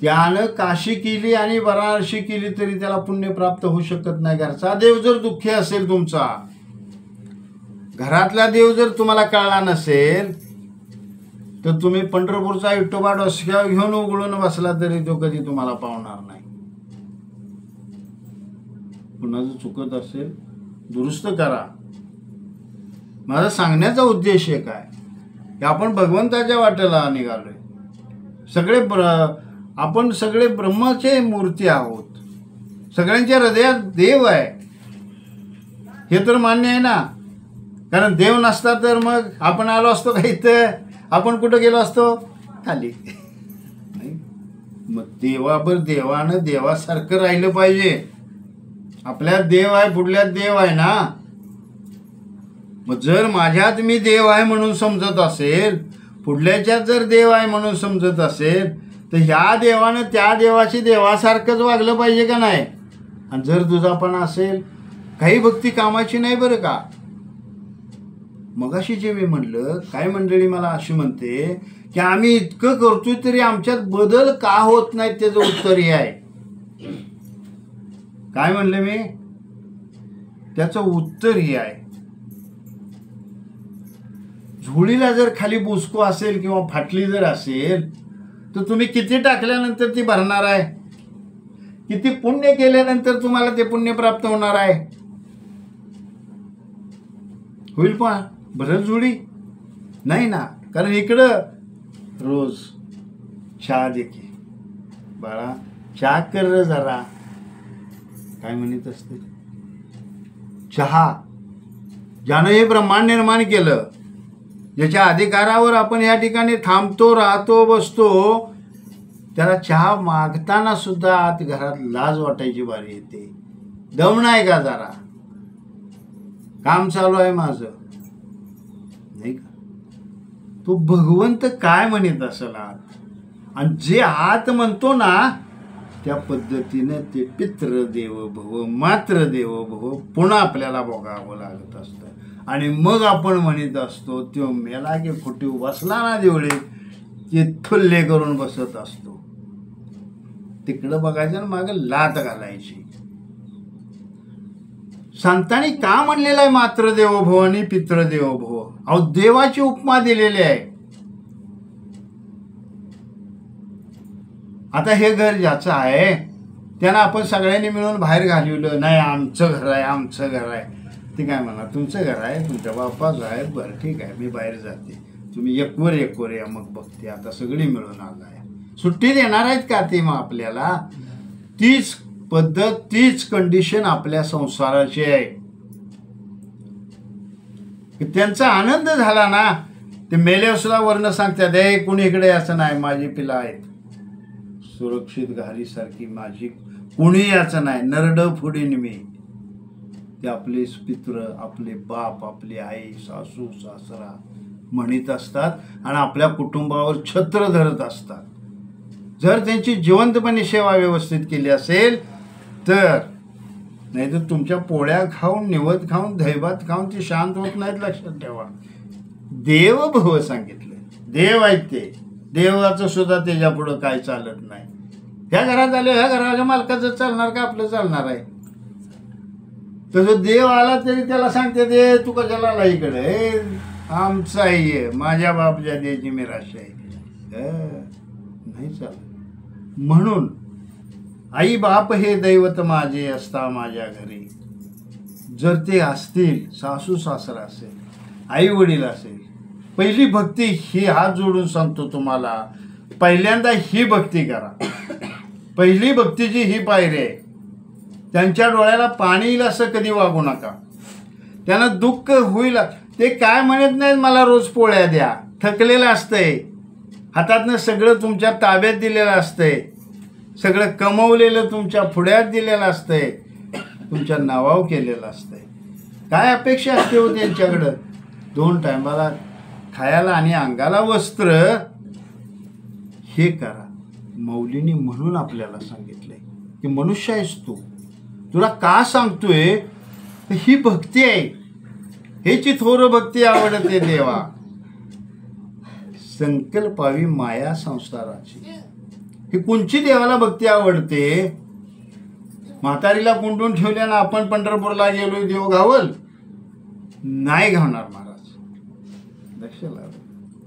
त्यानं काशी केली आणि बनारसी केली तरी त्याला पुण्य प्राप्त होऊ शकत नाही. घरचा देव जर दुःखी असेल, तुमचा घरातला देव जर तुम्हाला कळला नसेल तर तुम्ही पंढरपूरचा विठोबा डोसक्यावर घेऊन उघडून बसला तरी तो कधी तुम्हाला पावणार नाही. कुणाचं चुकत असेल दुरुस्त करा. माझा सांगण्याचा उद्देश एक आहे की आपण भगवंताच्या वाटेला निघालोय. आपण सगळे ब्रह्माचे मूर्ती आहोत. सगळ्यांच्या हृदयात देव आहे, हे तर मान्य आहे ना. कारण देव नसता तर मग आपण आलो असतो का इथं, आपण कुठं गेलो असतो खाली. नाही, मग देवानं देवासारखं राहिलं पाहिजे. आपल्यात देव आहे, पुढल्यात देव आहे ना. मग जर माझ्यात मी देव आहे म्हणून समजत असेल, पुढल्याच्यात जर देव आहे म्हणून समजत असेल, तर ह्या देवानं त्या देवाशी देवासारखंच वागलं पाहिजे का नाही. आणि जर दुजापणा असेल, काही भक्ती कामाची नाही बरं का. मगाशी जे मी म्हणलं, काही मंडळी मला अशी म्हणते की आम्ही इतकं करतोय तरी आमच्यात बदल का होत नाही, त्याचं उत्तर हे आहे. काय म्हणलं मी, त्याचं उत्तर हे आहे. झोळीला जर खाली बुसको असेल किंवा फाटली जर असेल तर तुम्ही किती टाकल्यानंतर ती भरणार आहे? किती पुण्य केल्यानंतर तुम्हाला ते पुण्य प्राप्त होणार आहे? होईल पण भरल झोळी? नाही ना. कारण इकडं रोज चहा देखील बाळा चहा कर रे जरा, काय म्हणत असते, चहा ज्यानं हे ब्रह्मांड निर्माण केलं, ज्याच्या अधिकारावर आपण या ठिकाणी थांबतो, राहतो, बसतो, त्याला चहा मागताना सुद्धा आत घरात लाज वाटायची बारी येते. दम नाही का जरा, काम चालू आहे माझं, नाही का? तो भगवंत काय म्हणत असेल आत, आणि जे आत म्हणतो ना त्या पद्धतीने ते पितृ देव भव मातृ देव भव पुन्हा आपल्याला भोगावं लागत असतं. आणि मग आपण म्हणत असतो तो मेला की फुटी बसला ना देवळे ते थुल्ले करून बसत असतो. तिकडं बघायचं ना मागं लात घालायची. संतांनी का म्हणलेलं आहे मातृदेवो भव आणि पितृदेवो भव? अहो देवाची उपमा दिलेली आहे. आता हे घर ज्याचं आहे त्यांना आपण सगळ्यांनी मिळून बाहेर घालवलं नाही, आमचं घर आहे, आमचं घर आहे. ते काय म्हणा, तुमचं घर आहे, तुमच्या बापाचं आहे, बरं ठीक आहे मी बाहेर जाते, तुम्ही एकवर या. मग बघते आता सगळी मिळून आला आहे, सुट्टी देणार आहेत का ते? मग आपल्याला तीच पद्धत, तीच कंडिशन आपल्या संसाराची आहे. त्यांचा आनंद झाला ना, ते मेले सुद्धा वर्ण सांगतात हे कुणी इकडे याचं नाही, माझी पिला आहेत सुरक्षित घारीसारखी, माझी कुणी याचं नाही, नरड फुडीन मी. ते आपले पितृ, आपले बाप, आपली आई, सासू सासरा म्हणत असतात आणि आपल्या कुटुंबावर छत्र धरत असतात. जर त्यांची जिवंतपणे सेवा व्यवस्थित केली असेल तर, नाही तर तुमच्या पोळ्या खाऊन, निवद खाऊन, दहीभात खाऊन ते शांत होत नाहीत. लक्षात ठेवा. देव भव सांगितलं, देव आहेत ते, देवाचं सुद्धा त्याच्या पुढं काय चालत नाही. ह्या घरात आले, ह्या घराच्या मालकाचं चालणार का आपलं चालणार आहे? तसं देव आला तरी त्याला सांगते दे तू कशाला आला इकडे, हे आमचं आहे, माझ्या बापच्या द्यायची मी राशी आहे, नाही चालत. म्हणून आई बाप हे दैवत माझे असता माझ्या घरी. जर ते असतील, सासू सासरा असेल, आई वडील असेल, पहिली भक्ती ही हात जोडून सांगतो तुम्हाला, पहिल्यांदा ही भक्ती करा. पहिली भक्तीची ही पायरी आहे. त्यांच्या डोळ्याला पाणी येईल असं कधी वागू नका. त्यांना दुःख होईल, ते काय म्हणत नाहीत मला रोज पोळ्या द्या, थकलेलं असतंय, हातातनं सगळं तुमच्या ताब्यात दिलेलं असतंय, सगळं कमवलेलं तुमच्या पुढ्यात दिलेलं असतंय, तुमच्या नावावर केलेलं असतंय. काय अपेक्षा असते हो त्यांच्याकडं? 2 टायमाला खायला आणि अंगाला वस्त्र. हे करा. मौलीनी म्हणून आपल्याला सांगितलंय की मनुष्य आहेस तू, तुला का सांगतोय? ही भक्ती आहे, हेची थोर भक्ती आवडते देवा. संकल्पावी माया संसाराची, ही कोणची देवाला भक्ती आवडते? म्हातारीला कुंडून ठेवल्यानं आपण पंढरपूरला गेलो देव घावल? नाही घावणार महाराज, लक्ष लावा.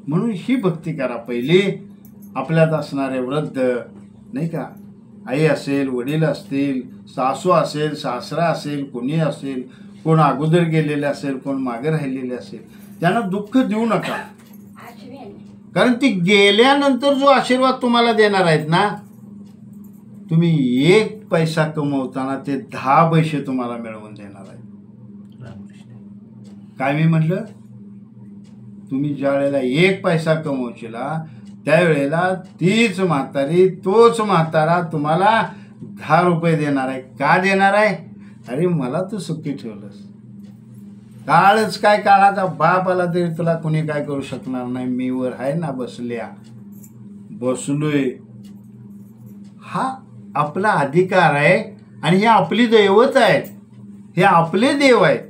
म्हणून ही भक्ती करा. पहिली आपल्यात असणारे वृद्ध, नाही का, आई असेल, वडील असतील, सासू असेल, सासरा असेल, कोणी असेल, कोण अगोदर गेलेले असेल, कोण मागे राहिलेले असेल, त्यांना दुःख देऊ नका. कारण ती गेल्यानंतर जो आशीर्वाद तुम्हाला देणार आहेत ना, तुम्ही 1 पैसा कमवताना ते 10 पैसे तुम्हाला मिळवून देणार आहेत. काय मी म्हटलं? तुम्ही ज्या वेळेला 1 पैसा कमवशीला त्यावेळेला तीच म्हातारी, तोच म्हातारा तुम्हाला 10 रुपये देणार आहे. का देणार आहे? अरे मला तू सुखी ठेवलंस. काळच काय, काळाचा बाप आला तरी तुला कोणी काय करू शकणार नाही. मी वर आहे ना, बसलोय. हा आपला अधिकार आहे आणि हे आपली दैवत आहेत, हे आपले देव आहेत.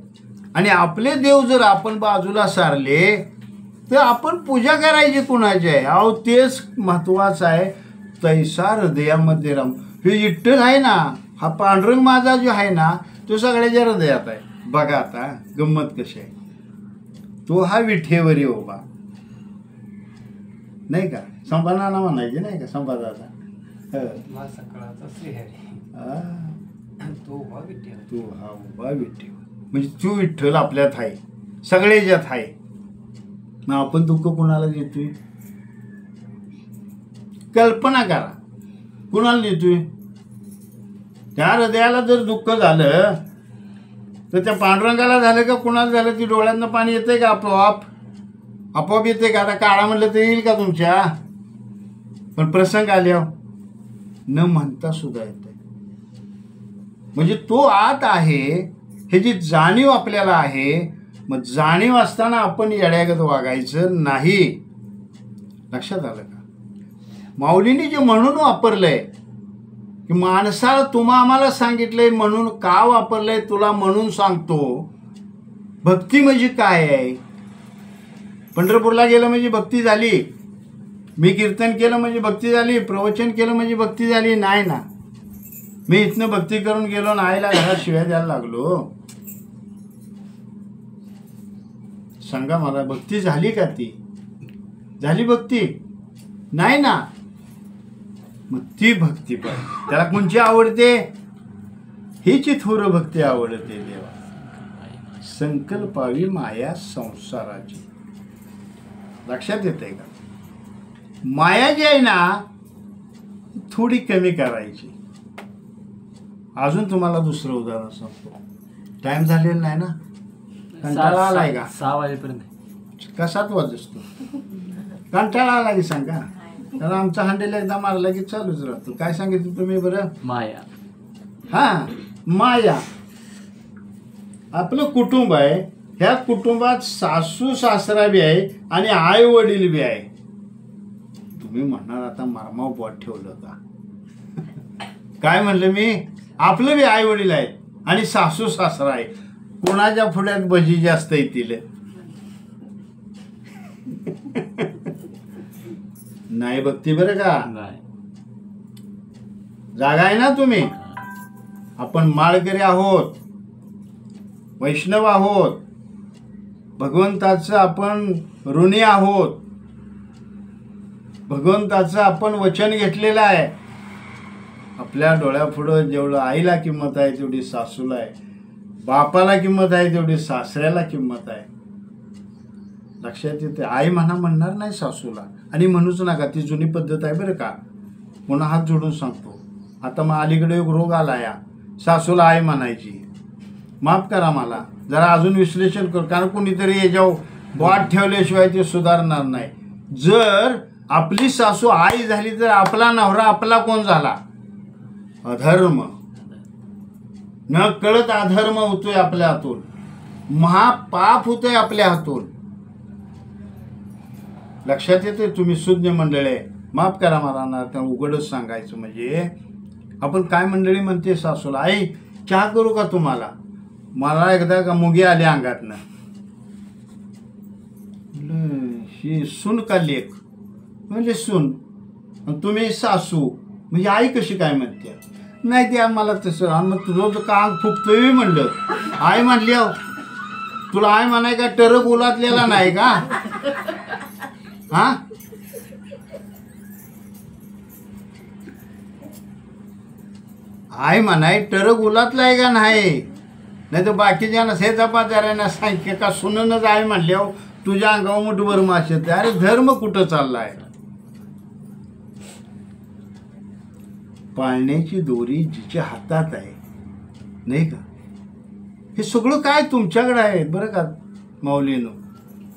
आणि आपले देव जर आपण बाजूला सारले तर आपण पूजा करायची कुणाची आहे? अहो तेच महत्वाचं आहे. तैसा हृदयामध्ये राम, हे विठ्ठल आहे ना, हा पांडुरंग माझा जो आहे ना, तो सगळ्याच्या हृदयात आहे. बघा आता गंमत कशी आहे. तो हा विठेवरी उभा नाही का, संभानाला म्हणायचे नाही का संभादाचा. सकाळचा श्रीहरी तो उभा विठ्ठल. तू हा उभा विठ्ठल म्हणजे तू विठ्ठल आपल्यात आहे, सगळ्याच्यात आहे. मग आपण दुःख कुणाला देतोय? कल्पना करा, कुणाला देतोय? त्या हृदयाला जर दुःख झालं तर त्या पांडुरंगाला झालं का कुणाला झालं? ती डोळ्यातनं पाणी येतंय का आपोआप? आपोआप येते का? आता काळा म्हणलं तर येईल का तुमच्या? पण प्रसंग आल्यावर न म्हणता सुद्धा येते. म्हणजे तो आत आहे, हे जी जाणीव आपल्याला आहे. मग जाणीव असताना आपण येड्यागत वागायचं नाही. लक्षात आलं का? माऊलीने जे म्हणून वापरलंय की माणसाला तुम्हा आम्हाला सांगितलंय म्हणून का वापरलंय तुला म्हणून सांगतो. भक्ती म्हणजे काय आहे? पंढरपूरला गेलं म्हणजे भक्ती झाली, मी कीर्तन केलं म्हणजे भक्ती झाली, प्रवचन केलं म्हणजे भक्ती झाली? नाही ना. मी इथनं भक्ती करून गेलो ना आईला घरात शिव्या द्यायला लागलो. सांगा मला, भक्ती झाली का? ती झाली भक्ती? नाही ना. मग ती भक्ती पण त्याला कोणची आवडते? हीची थोर भक्ती आवडते देवा. संकल्पावी माया संसाराची. लक्षात येते का? माया जी आहे ना थोडी कमी करायची. अजून तुम्हाला दुसरं उदाहरण सांगतो. टाइम झालेला नाही ना? कंटाळा आलाय का? 6 वाजेपर्यंत. कसात वाजतो? कंटाळा आला की सांगा. कारण आमचा हंडेल एकदा मारला की चालूच राहतो. काय सांगितलं तुम्ही बरं? माया. हा, माया. आपलं कुटुंब आहे, ह्या कुटुंबात सासू सासरा बी आहे आणि आई वडील बी आहे. तुम्ही म्हणणार आता मारमाव बोट ठेवलं का? काय म्हणलं मी? आपलं बी आई वडील आहेत आणि सासू सासरा आहे. कोणाच्या पुढ्यात भजी जास्त येतील? नाही भक्ती बरं का? नाही. जागा आहे ना तुम्ही? आपण माळकरी आहोत, वैष्णव आहोत, भगवंताचं आपण ऋणी आहोत. भगवंताचं आपण वचन घेतलेलं आहे. आपल्या डोळ्यापुढं जेवढं आईला किंमत आहे तेवढी सासूला आहे, बापाला किंमत आहे तेवढी सासऱ्याला किंमत आहे. लक्षात येते? आई म्हणणार नाही सासूला, आणि म्हणूच नका, ती जुनी पद्धत आहे बरं का. पुन्हा हात जोडून सांगतो. आता मग अलीकडे एक रोग आला या, सासूला आई म्हणायची. माफ करा मला, जरा अजून विश्लेषण कर, कारण कोणीतरी याच्यावर बॉट ठेवल्याशिवाय ते सुधारणार नाही. जर आपली सासू आई झाली तर आपला नवरा आपला कोण झाला? अधर्म. न कळत अधर्म होतोय आपल्या हातून, महापाप होतोय आपल्या हातून. लक्षात येते? तुम्ही सुज्ञ मंडळी, माफ करा मला ना, उघडच सांगायचं म्हणजे आपण काय मंडळी म्हणते सासूला, आई चहा करू का तुम्हाला? मला एकदा का मुगी आली अंगातनं. ही सून का लेख? म्हणजे सून. तुम्ही सासू म्हणजे आई कशी काय म्हणते? नाही ते आम्हाला तसं, मग रोज का अंग फुकतोय म्हणलं. आई म्हणली तुला आई म्हणाय का टरक उलातलेला नाही का? हा, आई म्हणाय टरक उलातलाय का नाही? नाही तर बाकीच्या शेजापाजाऱ्यांना सांगितलं का सुननच आई म्हणल्यावर तुझ्या अंगावर मुठभर माश येते. अरे धर्म कुठं चाललाय? पाळण्याची दोरी जिच्या हातात आहे, नाही का? हे सगळं काय तुमच्याकडे आहे बरं का माऊलीनो.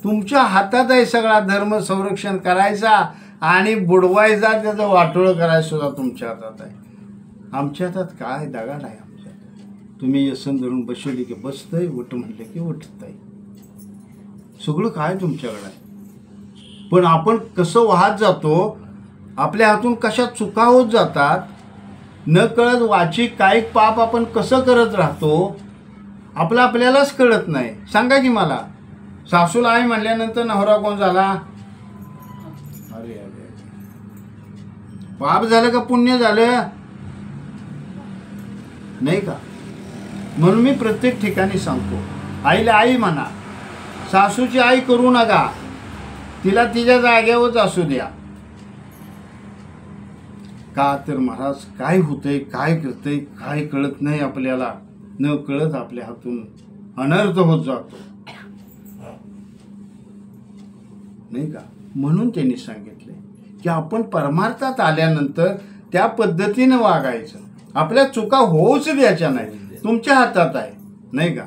तुमच्या हातात आहे सगळा धर्म संरक्षण करायचा आणि बुडवायचा, त्याचं वाटोळं करायचं सुद्धा तुमच्या हातात आहे. आमच्या हातात काय? दगाड आहे आमच्या हातात. तुम्ही व्यसन धरून बसवली की बसतंय, उठ म्हटलं की उठतंय. सगळं काय तुमच्याकडे आहे. पण आपण कसं वाहत जातो, आपल्या हातून कशा चुका होत जातात, न कळत वाचिक कायिक पाप आपण कसं करत राहतो, आपलं आपल्यालाच कळत नाही. सांगा की मला, सासूला आई म्हणल्यानंतर नवरा कोण झाला? अरे अरे, पाप झालं का पुण्य झालं? नाही का? म्हणून मी प्रत्येक ठिकाणी सांगतो, आईला आई म्हणा, सासूची आई करू नका, तिला तिच्या जाग्यावरच असू द्या. का तर महाराज काय होतंय, काय करतंय, काय कळत नाही आपल्याला. न कळत आपल्या हातून अनर्थ होत जातो, नाही का. म्हणून त्यांनी सांगितले की आपण परमार्थात आल्यानंतर त्या पद्धतीनं वागायचं. आपल्या चुका होऊच द्यायच्या नाही, तुमच्या हातात आहे, नाही का.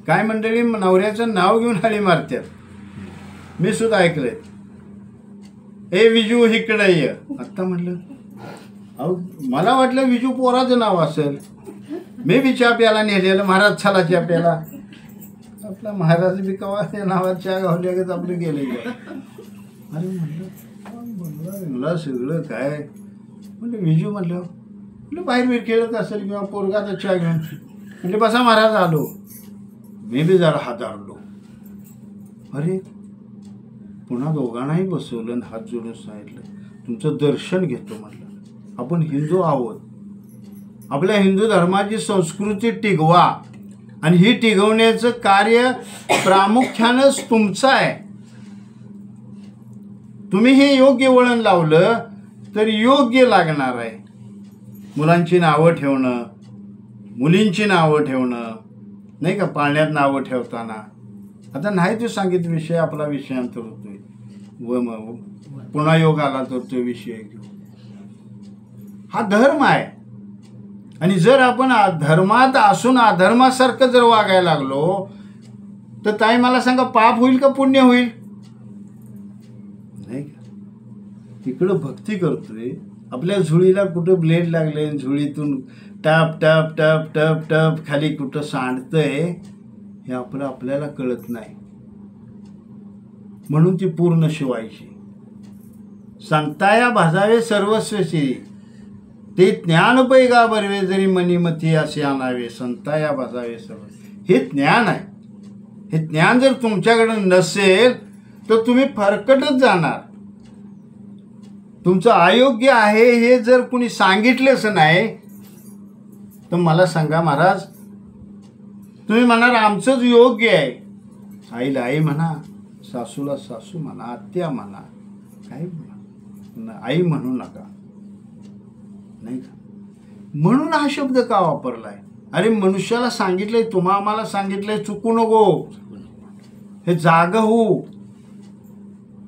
काय मंडळी नवऱ्याचं नाव घेऊन हाळी मारतात, मी सुद्धा ऐकलंय. ए विजू इकडे ये. आत्ता म्हटलं अहो मला वाटलं विजू पोराचं नाव असेल. मी बी चहा प्याला नेलेलं, महाराज छाला चहा प्याला. आपला महाराज बी कवा त्या नावात चहा गावल्यागत आपलं गेले. अरे म्हटलं मला सगळं काय म्हणजे विजू म्हटलं बाहेर बीर खेळत असेल किंवा पोरगाचा चहा घेऊन. म्हणजे बसा महाराज आलो. मी बी जरा हाताळलो. अरे पुन्हा दोघांनाही बसवलं आणि हात जोडून सांगितलं तुमचं दर्शन घेतो. म्हटलं आपण हिंदू आहोत, आपल्या हिंदू धर्माची संस्कृती टिकवा आणि ही टिकवण्याचं कार्य प्रामुख्यानंच तुमचं आहे. तुम्ही हे योग्य वळण लावलं तर योग्य लागणार आहे. मुलांची नावं ठेवणं, मुलींची नावं ठेवणं, नाही का, पाळण्यात नावं ठेवताना. आता नाही तो सांगित विषय, आपला विषयांतर होतोय व मग पुन्हा योग आला तर तो विषय घेऊ. हा धर्म आहे. आणि जर आपण धर्मात असून अधर्मासारखं जर वागायला लागलो तर ताई मला सांगा पाप होईल का पुण्य होईल? नाही का. तिकडं भक्ती करतोय, आपल्या झुळीला कुठं ब्लेड लागले, झुळीतून टप टप टप टप टप खाली कुठं सांडतंय हे आपल्याला कळत नाही. म्हणून ती पूर्ण शिवायची. संताया भाजावे सर्वस्वशी, ते ज्ञान पैगा बरवे जरी मनीमती असे आणावे. संताया भाजावे सर्व, हे ज्ञान आहे. हे ज्ञान जर तुमच्याकडे नसेल तर तुम्ही फरकटच जाणार. तुमचं अयोग्य आहे हे जर कुणी सांगितलंच नाही तर मला सांगा महाराज, तुम्ही म्हणाल आमचंच योग्य आहे. आईला आई म्हणा, सासूला सासू म्हणा, आत्या म्हणा, काही म्हणा, आई म्हणू नका, नाही का. म्हणून हा शब्द का वापरलाय? अरे मनुष्याला सांगितलंय, तुम्हा आम्हाला सांगितलंय चुकू नको, हे जागा हो.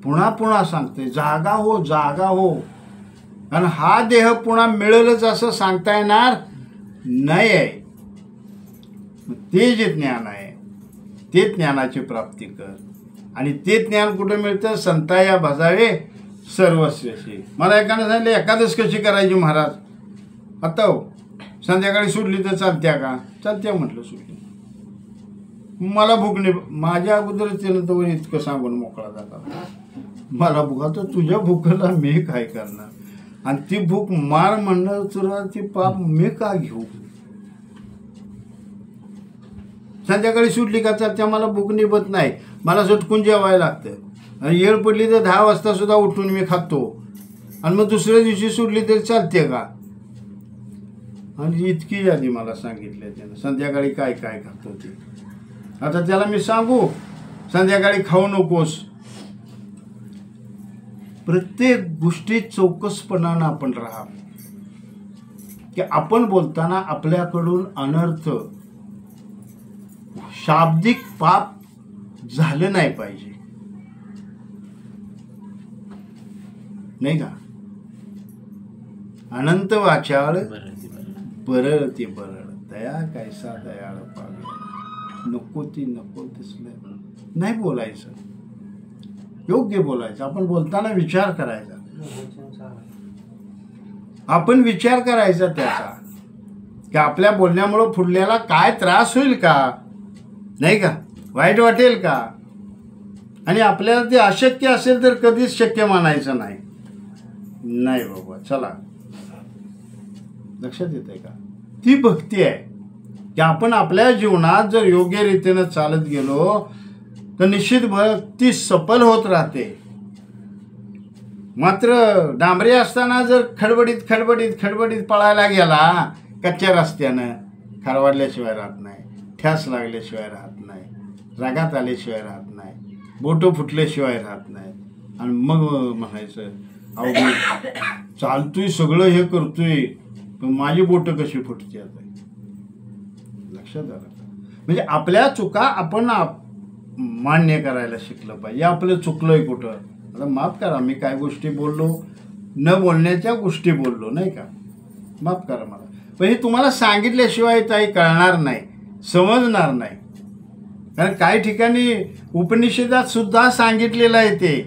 पुन्हा पुन्हा सांगते जागा हो, जागा हो. कारण हा देह पुन्हा मिळेलच असं सांगता येणार नाही आहे. ते जे ज्ञान आहे ते ज्ञानाची प्राप्ती कर. आणि ते ज्ञान कुठं मिळतं? संताया भजावे सर्वस्वशी. मला एकानं सांगितलं एकादश कशी करायची महाराज? आता हो संध्याकाळी सुटली तर चालत्या का? चालत्या म्हटलं सुटली. मला भूक नाही. माझ्या अगोदर त्यानं तर इतकं सांगून मोकळा जाता. मला भूक, आता तुझ्या भूकला मी काय करणार? आणि ती भूक मार म्हणणं तुला ती पाप मी का घेऊ? संध्याकाळी सुटली का चालत्या, मला भूक निभत नाही, मला सुटकून जेवायला लागतं. आणि येळ पडली तर 10 वाजता सुद्धा उठून मी खातो. आणि मग दुसऱ्या दिवशी सुटली तरी चालते का? आणि इतकी यादी मला सांगितली त्यानं संध्याकाळी काय काय खातो ते. आता त्याला मी सांगू संध्याकाळी खाऊ नकोस. प्रत्येक गोष्टीत चौकसपणानं आपण राहा की आपण बोलताना आपल्याकडून अनर्थ, शाब्दिक पाप झालं नाही पाहिजे, नाही का. अनंत वाचाळ बरळ ते बरळ, दया कैसा दयाळ पावे. नको ती नको दिसलं नाही बोलायचं, योग्य बोलायचं. आपण बोलताना विचार करायचा, आपण विचार करायचा त्याचा की आपल्या बोलण्यामुळं पुढल्याला काय त्रास होईल का, नाही का, वाईट वाटेल का. आणि आपल्याला ते अशक्य असेल तर कधीच शक्य मानायचं नाही. नाही बाबा चला, लक्षात येतंय का? ती भक्ती आहे की आपण आपल्या जीवनात जर योग्य रीतीनं चालत गेलो तर निश्चित भक्ती सफल होत राहते. मात्र डांबरे असताना जर खडबडीत खडबडीत खडबडीत पळायला गेला कच्च्या रस्त्यानं खारवाडल्याशिवाय राहत नाही, ठ्यास लागल्याशिवाय राहत नाही, रागात आल्याशिवाय राहत नाही, बोटं फुटल्याशिवाय राहत नाही. आणि मग म्हणायचं अहो चालतोय सगळं हे करतोय पण माझी बोटं कशी फुटते आता. लक्षात आलं. म्हणजे आपल्या चुका आपण मान्य करायला शिकलं पाहिजे. आपलं चुकलंय कुठं, आता माफ करा मी काय गोष्टी बोललो, न बोलण्याच्या गोष्टी बोललो नाही का, माफ करा मला. पण हे तुम्हाला सांगितल्याशिवाय काही कळणार नाही, समजणार नाही. कारण काही ठिकाणी उपनिषदात सुद्धा सांगितलेलं आहे ते.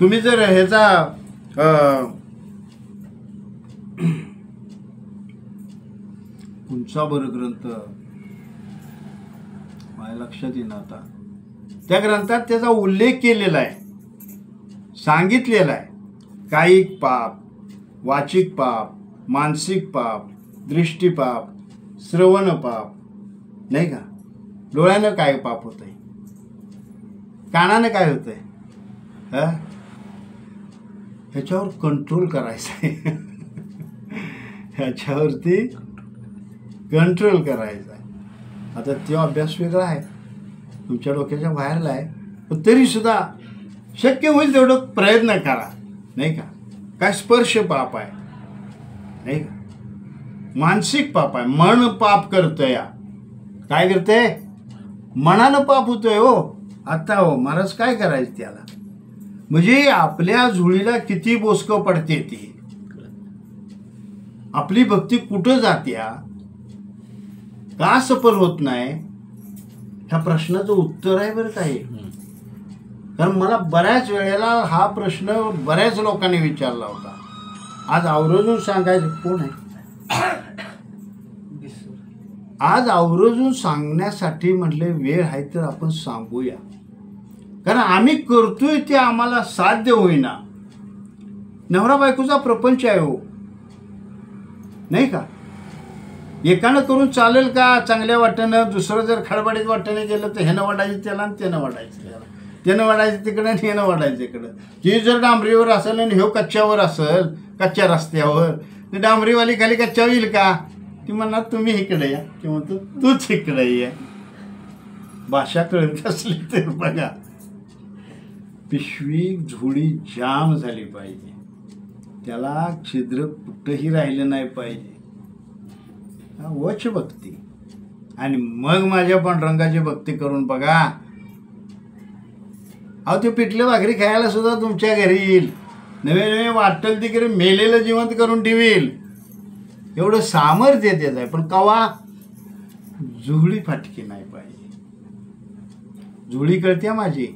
तुम्ही जर ह्याचा कोणचा बरं ग्रंथ माझ्या लक्षात येईना आता, त्या ग्रंथात त्याचा उल्लेख केलेला आहे, सांगितलेला आहे. कायिक पाप, वाचिक पाप, मानसिक पाप, दृष्टीपाप, श्रवण पाप नाही का. डोळ्यानं काय पाप होतंय, कानानं काय होतंय, ह्याच्यावर कंट्रोल करायचं आहे. ह्याच्यावरती कंट्रोल करायचा आहे. आता तो अभ्यास वेगळा आहे, तुमच्या डोक्याच्या बाहेरला आहे, पण तरीसुद्धा शक्य होईल तेवढं प्रयत्न करा नाही का. काय स्पर्श पाप आहे नाही का, मानसिक पाप आहे, मन पाप करतंय. काय करते, मनानं पाप होतोय. हो आता हो महाराज काय करायचं त्याला, म्हणजे आपल्या झुळीला किती बोचकं पडते ती, आपली भक्ती कुठं जात्या, का सफल होत नाही, ह्या प्रश्नाचं उत्तर आहे बरं काय. कारण मला बऱ्याच वेळेला हा प्रश्न बऱ्याच लोकांनी विचारला होता. आज आवर्जून सांगायचं कोण आहे, आज आवर्जून सांगण्यासाठी म्हटले वेळ आहे तर आपण सांगूया. कारण आम्ही करतोय ते आम्हाला साध्य होईना. नवरा बायकोचा प्रपंच आहे हो नाही का. एकानं करून चालेल का चांगल्या वाटेनं, दुसरं जर खडबडीत वाटेने गेलं तर ह्यानं वाढायचं त्याला आणि त्यानं वाढायचं त्याला, त्यानं वाढायचं तिकडं आणि ह्यानं वाढायचं इकडं. ती जर डांबरीवर असेल आणि ह्यो कच्च्यावर असेल, कच्च्या रस्त्यावर, तर डांबरीवाली खाली कच्च्यावर येईल का, ती म्हणणार तुम्ही इकडे या किंवा तूच इकडे ये. भाषा कळत असली तर बघा, पिशवी झोळी जाम झाली पाहिजे, त्याला छिद्र कुठंही राहिलं नाही पाहिजे. वच भक्ती. आणि मग माझ्या पांडुरंगाची भक्ती करून बघा, अहो ते पिठलं भाकरी खायला सुद्धा तुमच्या घरी येईल, नवे नवे वाटेल तिकडे मेलेलं जिवंत करून ठेवील, एवढं सामर्थ्य त्याचं आहे. पण कवा जुळी फाटकी नाही पाहिजे. जुळी कळते माझी,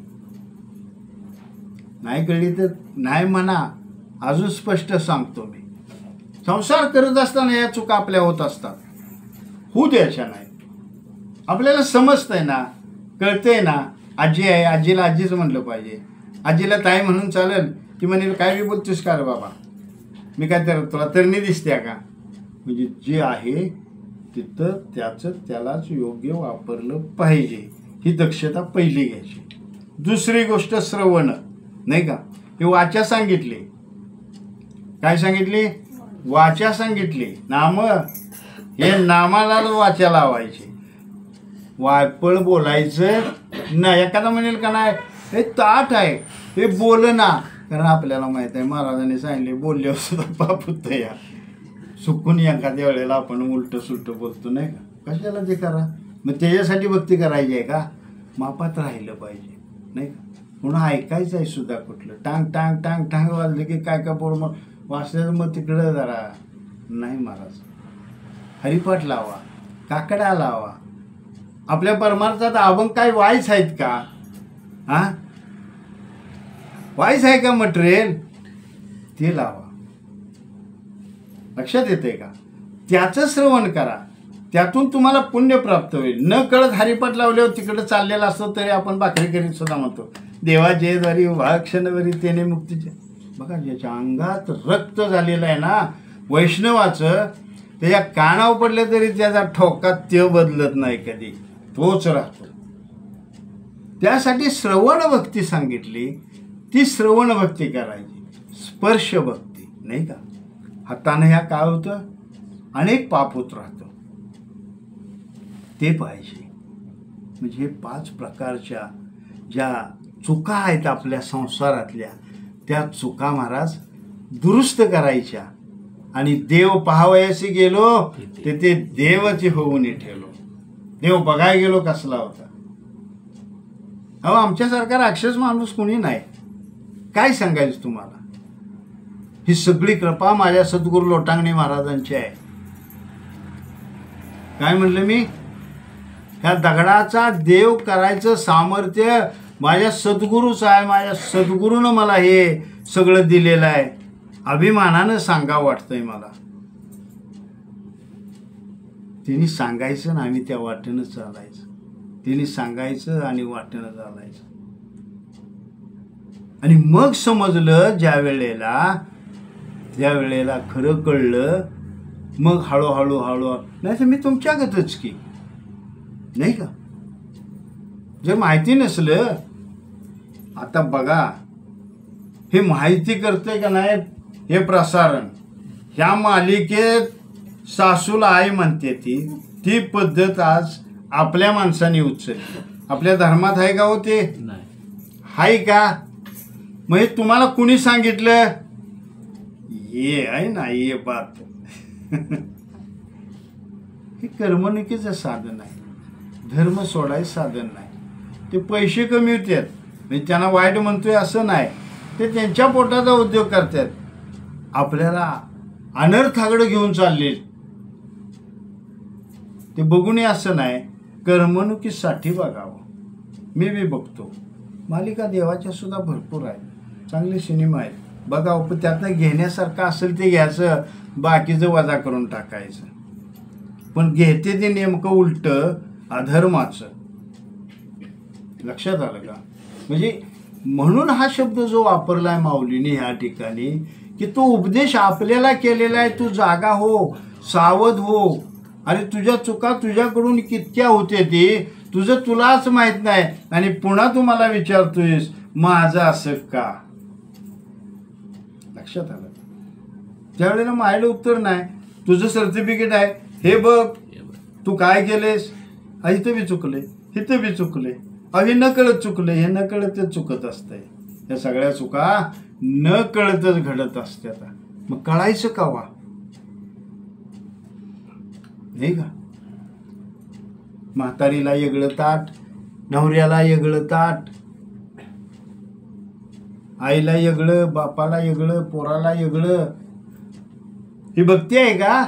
नाही कळली तर नाही म्हणा. अजून स्पष्ट सांगतो मी, संसार करत असताना या चुका आपल्या होत असतात, होऊ द्यायच्या नाही. आपल्याला समजतंय ना, कळतंय ना. आजी आहे, आजीला आजीच म्हणलं पाहिजे. आजीला ताई म्हणून चालेल, ती म्हणेल काय बी बोलतोस का रे बाबा, मी काय तर तुला तरणी दिसते का. म्हणजे जे आहे तिथं त्याचं त्यालाच योग्य वापरलं पाहिजे, ही दक्षता पहिली घ्यायची. दुसरी गोष्ट श्रवण नाही का. हे वाचा सांगितली, काय सांगितली, वाचा सांगितली. नाम, हे नामाला वाचा लावायचे, वायपळ बोलायचं ना. एखादा म्हणेल का नाही हे ताट आहे हे बोल ना, कारण आपल्याला माहित आहे महाराजांनी सांगितले बोलल्यावर सुद्धा पाप होतं. या चुकून एखाद्या वेळेला आपण उलट सुलट बोलतो नाही का, कशाला ते करा. मग त्याच्यासाठी भक्ती करायची आहे का, मापात राहिलं पाहिजे नाही का. म्हणून ऐकायचं आहे सुद्धा कुठलं टांग टांग टांग टांग वाजलं की काय का पोर मग वाचल्याचं मग तिकडं जरा नाही. महाराज हरिपाठ लावा, काकडा लावा. आपल्या परमार्थात अभंग काय वाईच आहेत का, हा वाईच आहे का मटेरियल, ते लावा. लक्षात येते का, त्याचं श्रवण करा, त्यातून तुम्हाला पुण्य प्राप्त होईल. न कळत हरिपाठ लावल्यावर तिकडं चाललेलं असतं तरी आपण भाकरी करीत सुद्धा म्हणतो, देवाचे द्वारी वाक्षणवरी त्याने मुक्तीचे. बघा ज्याच्या अंगात रक्त झालेलं आहे ना वैष्णवाचं, त्याच्या कानावर पडलं तरी त्याचा ठोका ते बदलत नाही कधी, तोच राहतो. त्यासाठी श्रवण भक्ती सांगितली, ती श्रवण भक्ती करायची. स्पर्श भक्ती नाही का, हातानं ह्या काय होतं, अनेक पाप होत राहतं. ते पाहिजे. म्हणजे 5 प्रकारच्या ज्या चुका आहेत आपल्या संसारातल्या, त्या चुका महाराज दुरुस्त करायच्या. आणि देव पाहावयाशी गेलो ते देवाचे होऊन ठेवलो. देव बघायला गेलो कसला होता. अहो आमच्यासारखा राक्षस माणूस कोणी नाही. काय सांगायचं तुम्हाला. ही सगळी कृपा माझ्या सद्गुरू लोटांगणे महाराजांची आहे. काय म्हणलं मी, ह्या दगडाचा देव करायचं सामर्थ्य माझ्या सद्गुरूच आहे. माझ्या सद्गुरूनं मला हे सगळं दिलेलं आहे. अभिमानानं सांगावं वाटतंय मला. तिने सांगायचं ना आम्ही त्या वाटेनं चालायचं. तिने सांगायचं आणि वाटेनं चालायचं. आणि मग समजलं ज्या वेळेला खरं कळलं, मग हळूहळू नाही तर मी तुमच्यागतच की, नाही का. जर माहिती नसलं, आता बघा हे माहिती करते का नाही हे प्रसारण, ह्या मालिकेत सासूला आई म्हणते ती पद्धत आज आपल्या माणसाने उचलली. आपल्या धर्मात आहे का हो ते? नाही. हाय का? मग हे तुम्हाला कुणी सांगितलं? ये आहे ना ये बात. हे करमणुकीचं साधन आहे. धर्म सोडायचं साधन नाही. ते पैसे कमी होतात म्हणजे त्यांना वाईट म्हणतोय असं नाही. ते त्यांच्या पोटाचा उद्योग करतात. आपल्याला अनर्थाकडे घेऊन चालले ते बघूनही असं नाही. करमणुकीसाठी बघावं. मी बी बघतो मालिका देवाच्या सुद्धा भरपूर आहेत. चांगले सिनेमा आहेत बघावं. पण त्यातनं घेण्यासारखं असेल ते घ्यायचं, बाकीचं वजा करून टाकायचं. पण घेते ते नेमकं उलटं अधर्माचं. लक्षात आलं का? म्हणजे म्हणून हा शब्द जो वापरलाय माऊलीने ह्या ठिकाणी की तो उपदेश आपल्याला केलेला आहे. तू जागा हो, सावध हो. आणि तुझ्या चुका तुझ्याकडून कितक्या होते ते तुझं तुलाच माहित नाही. आणि पुन्हा तू मला विचारतोयस माझं असं का? लक्षात आलं? त्यावेळेला मायला उत्तर नाही. तुझं सर्टिफिकेट आहे हे बघ, तू काय केलेस, इथं बी चुकले, इथं बी चुकले. हे न कळत चुकले, हे न कळतच चुकत असतंय. या सगळ्या चुका न कळतच घडत असतात. मग कळायचं कावा? नाही का? म्हातारीला वेगळं ताट, नवऱ्याला वेगळं ताट, आईला वेगळं, बापाला वेगळं, पोराला वेगळं. ही भक्ती आहे का?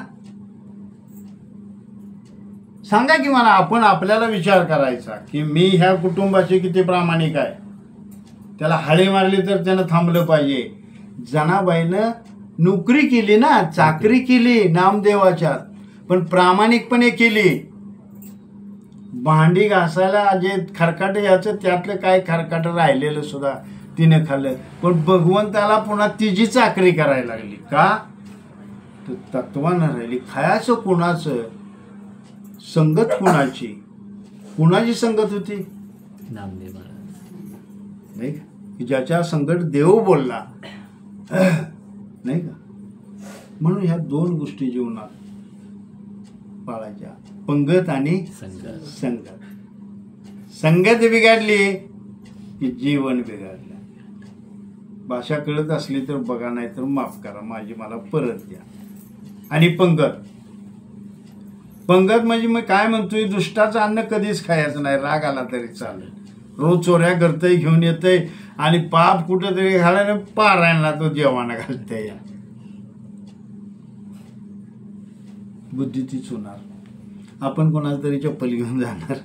सांगा की मला. आपण आपल्याला विचार करायचा की मी ह्या कुटुंबाचे किती प्रामाणिक आहे. त्याला हाळी मारली तर त्यानं थांबलं पाहिजे. जनाबाईनं नोकरी केली ना, चाकरी केली नामदेवाच्या, पण प्रामाणिकपणे केली. भांडी घासायला जे खरकाट याचं त्यातलं काय खरकाट राहिलेलं सुद्धा तिने खाल्लं. पण भगवंताला पुन्हा तिची चाकरी करायला लागली का? तर तत्वानं राहिली. खायचं कुणाचं, संगत कुणाची? कुणाची संगत होती? नामदेव महाराज. नाही का? की ज्याच्या संगत देव बोलला, नाही का. म्हणून ह्या 2 गोष्टी जीवनात पाळायच्या, पंगत आणि संगत. संगत बिघडली की जीवन बिघडलं. भाषा कळत असली तर बघा, नाही तर माफ करा, माझी मला परत द्या. आणि पंगत म्हणजे मग काय म्हणतोय, दुष्टाचं अन्न कधीच खायचं नाही. राग आला तरी चालेल. रोज चोऱ्या करतय, घेऊन येतय आणि पाप कुठं तरी घालायला पारायणला तो जेवण घालतय. बुद्धी तीच होणार. आपण कोणाला तरी चप्पल घेऊन जाणार.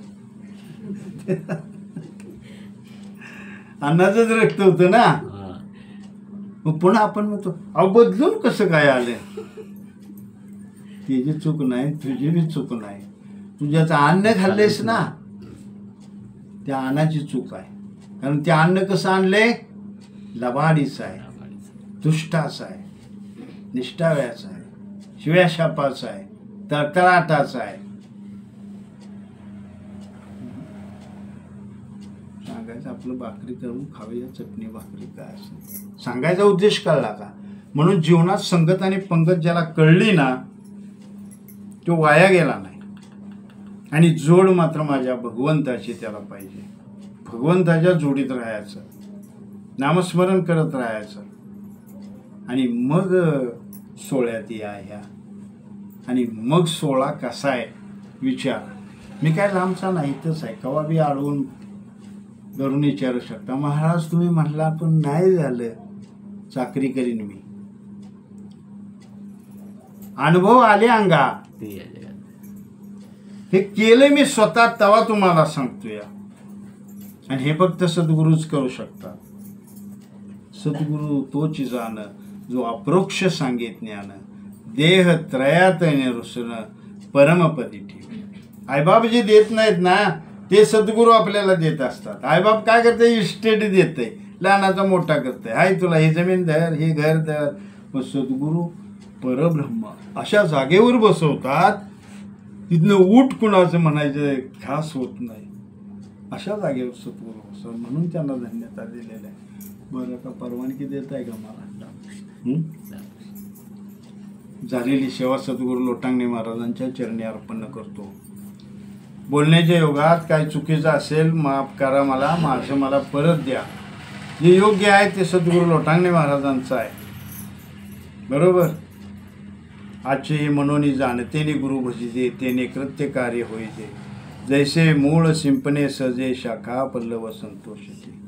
अन्नाचंच रक्त होतं ना. मग पुन्हा आपण म्हणतो अहो बदलून कसं काय आलं. त्याची चूक नाही, तुझी बी चूक नाही. तुझ्याचं अन्न खाल्लेस ना, त्या अन्नाची चूक आहे. कारण ते अन्न कसं आणलंय, लबाडीचं आहे, दुष्टाचं आहे, निष्ठाव्याचं आहे, शिव्याशापाचं आहे, तळतळाटाचं आहे. सांगायचं आपलं भाकरी करून खाऊया, चटणी भाकरी काय असं सांगायचा उद्देश कळला का? म्हणून जीवनात संगत आणि पंगत ज्याला कळली ना, तो वाया गेला नाही. आणि जोड मात्र माझ्या भगवंताची त्याला पाहिजे. भगवंताच्या जोडीत राहायचं, नामस्मरण करत राहायचं आणि मग सोहळ्यात या ह्या. आणि मग सोहळा कसा आहे विचार. मी काय लांबचा नाहीतच आहे, कवा बी अडवून धरून विचारू शकता. महाराज तुम्ही म्हटला पण नाही झालं, चाकरी करीन मी. अनुभव आले अंगा, ते या जगात. हे केलं मी स्वतः, तेव्हा तुम्हाला सांगतो या. आणि हे फक्त सद्गुरूच करू शकतात. सद्गुरू तोच जाण जो अप्रोक्ष सांगेत ज्ञान, देह त्रयात निरुसन परमपदी ठेवी. आईबाप जे देत नाहीत ना ते सद्गुरू आपल्याला देत असतात. आईबाप काय करते, इस्टेट देते, लहानाचा मोठा करते, हाय तुला हे जमीन धर, हे घर धर. पण सद्गुरू परब्रह्म अशा जागेवर बसवतात, तिथनं उठ कुणाचं म्हणायचं खास होत नाही. अशा जागेवर सद्गुरू बसव, म्हणून त्यांना धन्यता दिलेलं आहे. बरं का परवानगी देत आहे का मला? झालेली सेवा सद्गुरू लोटांगणे महाराजांच्या चरणी अर्पण करतो. बोलण्याच्या योगात काय चुकीचं असेल माफ करा मला, माझं मला परत द्या. जे योग्य आहे ते सद्गुरू लोटांगणे महाराजांचं आहे. बरोबर. आजचे हे मनोनी जाणतेने गुरु भजिते, तेने कृत्य कार्य होईते. जैसे मूळ सिंपणे सजे शाखा पल्लव संतोषते.